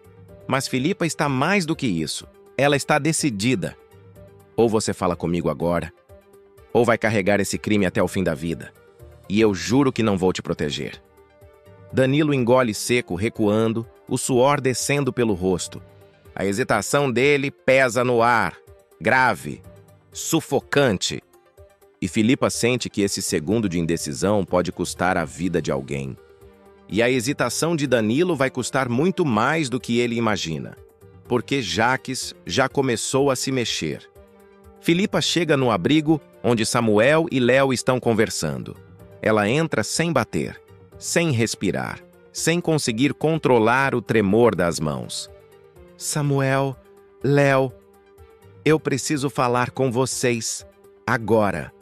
Mas Filipa está mais do que isso. Ela está decidida. Ou você fala comigo agora, ou vai carregar esse crime até o fim da vida. E eu juro que não vou te proteger. Danilo engole seco, recuando, o suor descendo pelo rosto. A hesitação dele pesa no ar, grave, sufocante. E Filipa sente que esse segundo de indecisão pode custar a vida de alguém. E a hesitação de Danilo vai custar muito mais do que ele imagina, porque Jaques já começou a se mexer. Filipa chega no abrigo onde Samuel e Léo estão conversando. Ela entra sem bater, sem respirar, sem conseguir controlar o tremor das mãos. Samuel, Léo, Eu preciso falar com vocês. Agora.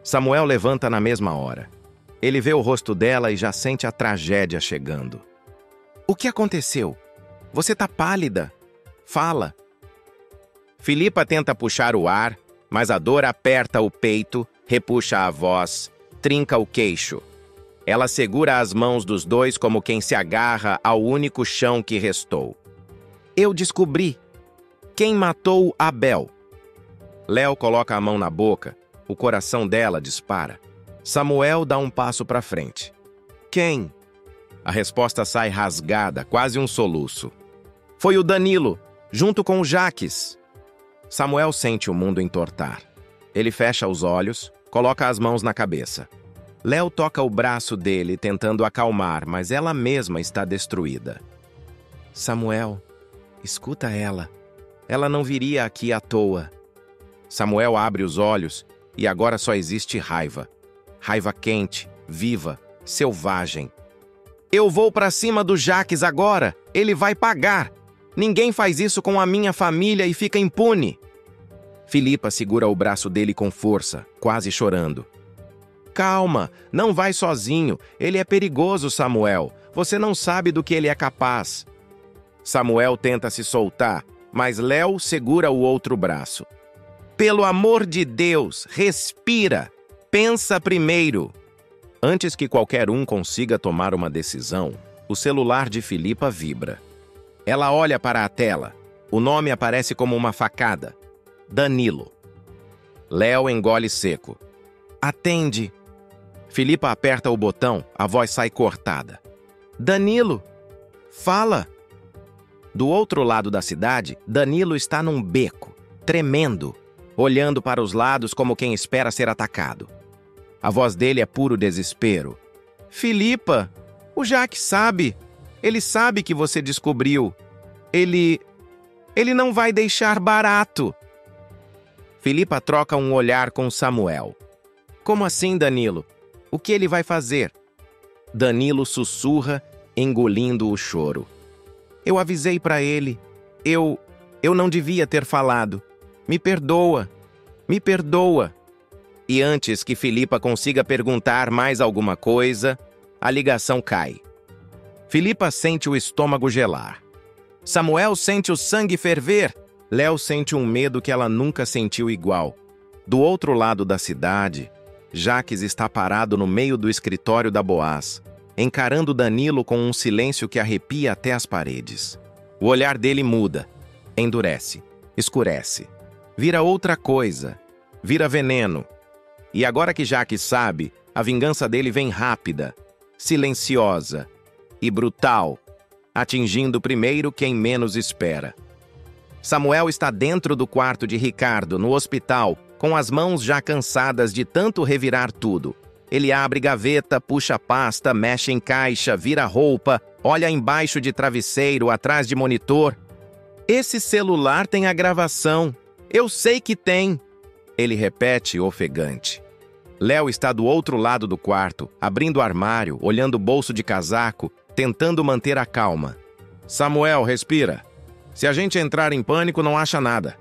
Samuel levanta na mesma hora. Ele vê o rosto dela e já sente a tragédia chegando. O que aconteceu? Você tá pálida. Fala. Filipa tenta puxar o ar, mas a dor aperta o peito, repuxa a voz, trinca o queixo. Ela segura as mãos dos dois como quem se agarra ao único chão que restou. Eu descobri. Quem matou Abel? Léo coloca a mão na boca. O coração dela dispara. Samuel dá um passo para frente. Quem? A resposta sai rasgada, quase um soluço. Foi o Danilo, junto com o Jaques. Samuel sente o mundo entortar. Ele fecha os olhos, coloca as mãos na cabeça. Léo toca o braço dele, tentando acalmar, mas ela mesma está destruída. Samuel, escuta ela. Ela não viria aqui à toa. Samuel abre os olhos e agora só existe raiva. Raiva quente, viva, selvagem. Eu vou pra cima do Jaques agora. Ele vai pagar. Ninguém faz isso com a minha família e fica impune. Filipa segura o braço dele com força, quase chorando. Calma, não vai sozinho. Ele é perigoso, Samuel. Você não sabe do que ele é capaz. Samuel tenta se soltar, mas Léo segura o outro braço. Pelo amor de Deus, respira. Pensa primeiro. Antes que qualquer um consiga tomar uma decisão, o celular de Filipa vibra. Ela olha para a tela. O nome aparece como uma facada. Danilo. Léo engole seco. Atende. Filipa aperta o botão, a voz sai cortada. Danilo, fala. Do outro lado da cidade, Danilo está num beco, tremendo, olhando para os lados como quem espera ser atacado. A voz dele é puro desespero. Filipa, o Jaques sabe. Ele sabe que você descobriu. Ele não vai deixar barato. Filipa troca um olhar com Samuel. Como assim, Danilo? O que ele vai fazer? Danilo sussurra, engolindo o choro. Eu avisei para ele. Eu não devia ter falado. Me perdoa. Me perdoa. E antes que Filipa consiga perguntar mais alguma coisa, a ligação cai. Filipa sente o estômago gelar. Samuel sente o sangue ferver. Léo sente um medo que ela nunca sentiu igual. Do outro lado da cidade, Jaques está parado no meio do escritório da Boaz, encarando Danilo com um silêncio que arrepia até as paredes. O olhar dele muda, endurece, escurece. Vira outra coisa, vira veneno. E agora que Jaques sabe, a vingança dele vem rápida, silenciosa e brutal, atingindo primeiro quem menos espera. Samuel está dentro do quarto de Ricardo, no hospital, com as mãos já cansadas de tanto revirar tudo. Ele abre gaveta, puxa pasta, mexe em caixa, vira roupa, olha embaixo de travesseiro, atrás de monitor. Esse celular tem a gravação. Eu sei que tem. Ele repete, ofegante. Léo está do outro lado do quarto, abrindo o armário, olhando o bolso de casaco, tentando manter a calma. Samuel, respira. Se a gente entrar em pânico, não acha nada.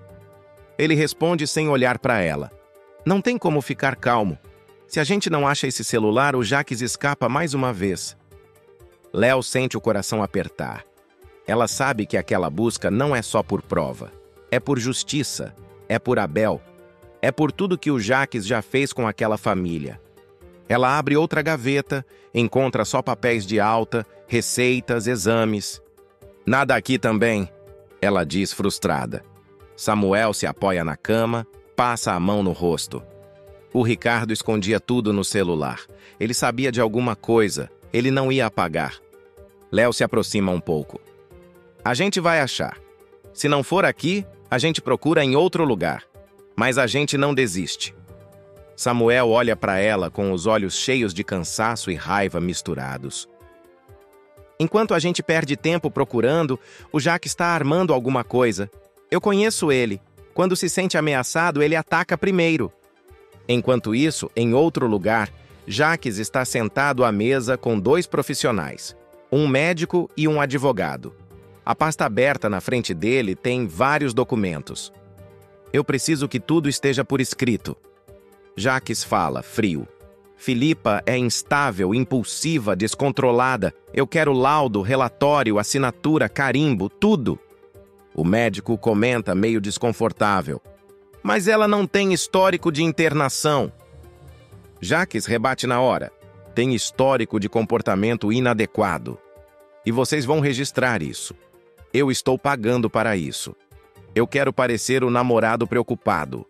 Ele responde sem olhar para ela. Não tem como ficar calmo. Se a gente não acha esse celular, o Jaques escapa mais uma vez. Léo sente o coração apertar. Ela sabe que aquela busca não é só por prova. É por justiça. É por Abel. É por tudo que o Jaques já fez com aquela família. Ela abre outra gaveta, encontra só papéis de alta, receitas, exames. Nada aqui também, ela diz frustrada. Samuel se apoia na cama, passa a mão no rosto. O Ricardo escondia tudo no celular. Ele sabia de alguma coisa, ele não ia apagar. Léo se aproxima um pouco. A gente vai achar. Se não for aqui, a gente procura em outro lugar. Mas a gente não desiste. Samuel olha para ela com os olhos cheios de cansaço e raiva misturados. Enquanto a gente perde tempo procurando, o Jaques está armando alguma coisa. Eu conheço ele. Quando se sente ameaçado, ele ataca primeiro. Enquanto isso, em outro lugar, Jaques está sentado à mesa com 2 profissionais, um médico e um advogado. A pasta aberta na frente dele tem vários documentos. Eu preciso que tudo esteja por escrito. Jaques fala, frio. Filipa é instável, impulsiva, descontrolada. Eu quero laudo, relatório, assinatura, carimbo, tudo. O médico comenta meio desconfortável. Mas ela não tem histórico de internação. Jaques rebate na hora. Tem histórico de comportamento inadequado. E vocês vão registrar isso. Eu estou pagando para isso. Eu quero parecer o namorado preocupado.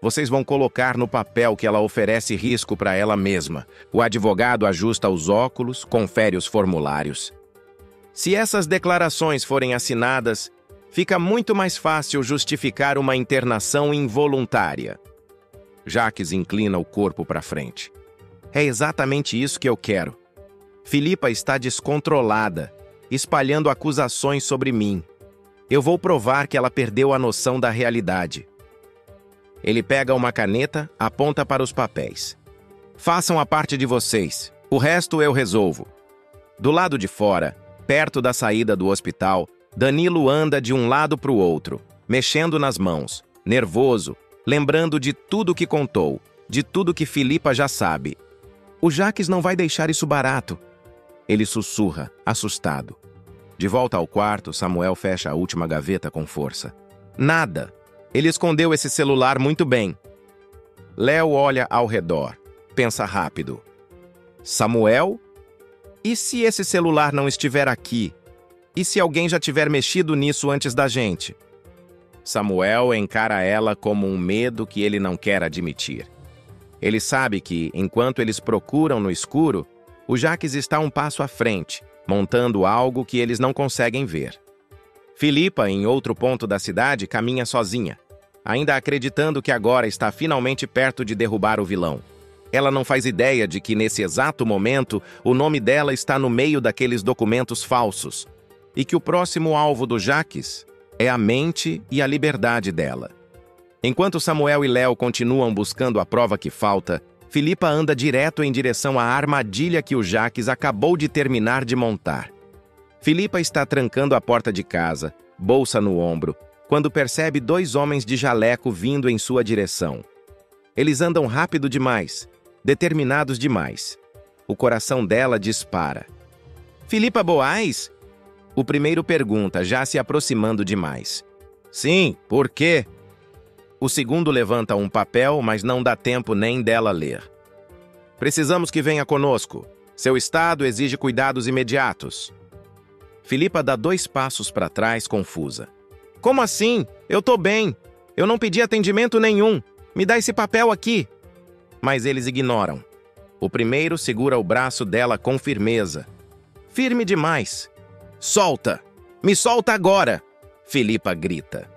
Vocês vão colocar no papel que ela oferece risco para ela mesma. O advogado ajusta os óculos, confere os formulários. Se essas declarações forem assinadas, fica muito mais fácil justificar uma internação involuntária. Jaques inclina o corpo para frente. É exatamente isso que eu quero. Filipa está descontrolada, espalhando acusações sobre mim. Eu vou provar que ela perdeu a noção da realidade. Ele pega uma caneta, aponta para os papéis. Façam a parte de vocês. O resto eu resolvo. Do lado de fora, perto da saída do hospital, Danilo anda de um lado para o outro, mexendo nas mãos, nervoso, lembrando de tudo que contou, de tudo que Filipa já sabe. O Jaques não vai deixar isso barato. Ele sussurra, assustado. De volta ao quarto, Samuel fecha a última gaveta com força. Nada. Ele escondeu esse celular muito bem. Léo olha ao redor. Pensa rápido. Samuel? E se esse celular não estiver aqui? E se alguém já tiver mexido nisso antes da gente? Samuel encara ela como um medo que ele não quer admitir. Ele sabe que, enquanto eles procuram no escuro, o Jaques está um passo à frente, montando algo que eles não conseguem ver. Filipa, em outro ponto da cidade, caminha sozinha, ainda acreditando que agora está finalmente perto de derrubar o vilão. Ela não faz ideia de que, nesse exato momento, o nome dela está no meio daqueles documentos falsos, e que o próximo alvo do Jaques é a mente e a liberdade dela. Enquanto Samuel e Léo continuam buscando a prova que falta, Filipa anda direto em direção à armadilha que o Jaques acabou de terminar de montar. Filipa está trancando a porta de casa, bolsa no ombro, quando percebe 2 homens de jaleco vindo em sua direção. Eles andam rápido demais, determinados demais. O coração dela dispara. Filipa Boaz? O primeiro pergunta, já se aproximando demais. Sim, por quê? O segundo levanta um papel, mas não dá tempo nem dela ler. Precisamos que venha conosco. Seu estado exige cuidados imediatos. Filipa dá 2 passos para trás, confusa. Como assim? Eu tô bem. Eu não pedi atendimento nenhum. Me dá esse papel aqui. Mas eles ignoram. O primeiro segura o braço dela com firmeza. Firme demais. Solta! Me solta agora! Filipa grita.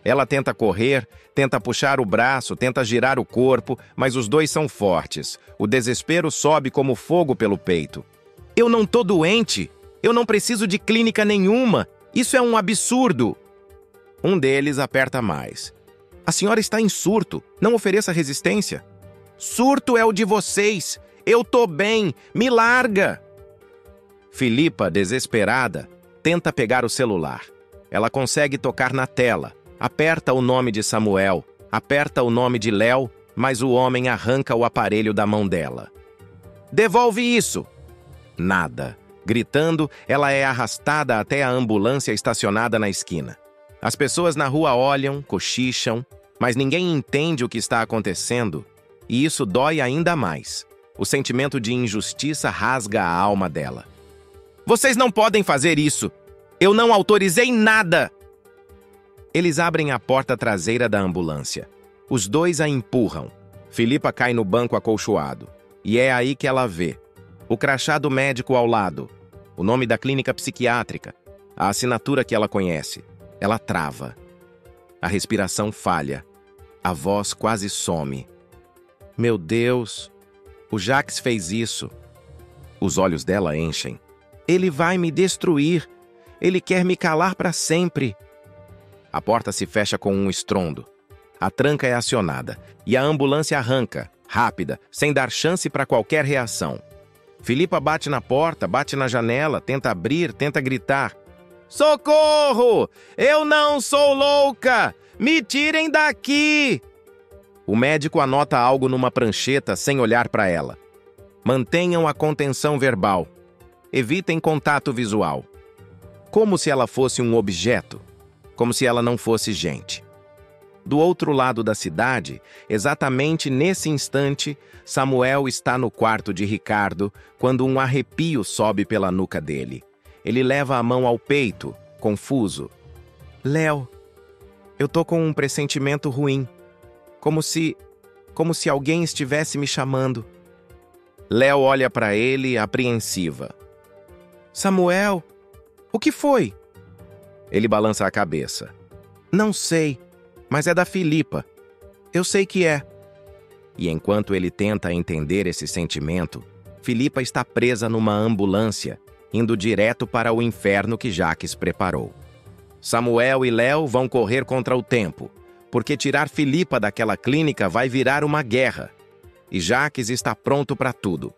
Ela tenta correr, tenta puxar o braço, tenta girar o corpo, mas os 2 são fortes. O desespero sobe como fogo pelo peito. Eu não tô doente! Eu não preciso de clínica nenhuma! Isso é um absurdo! Um deles aperta mais. A senhora está em surto. Não ofereça resistência. Surto é o de vocês. Eu tô bem. Me larga! Filipa, desesperada, tenta pegar o celular. Ela consegue tocar na tela. Aperta o nome de Samuel. Aperta o nome de Léo, mas o homem arranca o aparelho da mão dela. Devolve isso! Nada. Gritando, ela é arrastada até a ambulância estacionada na esquina. As pessoas na rua olham, cochicham, mas ninguém entende o que está acontecendo, e isso dói ainda mais. O sentimento de injustiça rasga a alma dela. Vocês não podem fazer isso! Eu não autorizei nada! Eles abrem a porta traseira da ambulância. Os 2 a empurram. Filipa cai no banco acolchoado. E é aí que ela vê. O crachá do médico ao lado. O nome da clínica psiquiátrica. A assinatura que ela conhece. Ela trava. A respiração falha. A voz quase some. Meu Deus! O Jaques fez isso. Os olhos dela enchem. Ele vai me destruir. Ele quer me calar para sempre. A porta se fecha com um estrondo. A tranca é acionada e a ambulância arranca, rápida, sem dar chance para qualquer reação. Filipa bate na porta, bate na janela, tenta abrir, tenta gritar. Socorro! Eu não sou louca! Me tirem daqui! O médico anota algo numa prancheta sem olhar para ela. Mantenham a contenção verbal. Evitem contato visual. Como se ela fosse um objeto. Como se ela não fosse gente. Do outro lado da cidade, exatamente nesse instante, Samuel está no quarto de Ricardo quando um arrepio sobe pela nuca dele. Ele leva a mão ao peito, confuso. Léo, eu tô com um pressentimento ruim. Como se alguém estivesse me chamando. Léo olha para ele, apreensiva. Samuel, o que foi? Ele balança a cabeça. Não sei, mas é da Filipa. Eu sei que é. E enquanto ele tenta entender esse sentimento, Filipa está presa numa ambulância, indo direto para o inferno que Jaques preparou. Samuel e Léo vão correr contra o tempo, porque tirar Filipa daquela clínica vai virar uma guerra. E Jaques está pronto para tudo.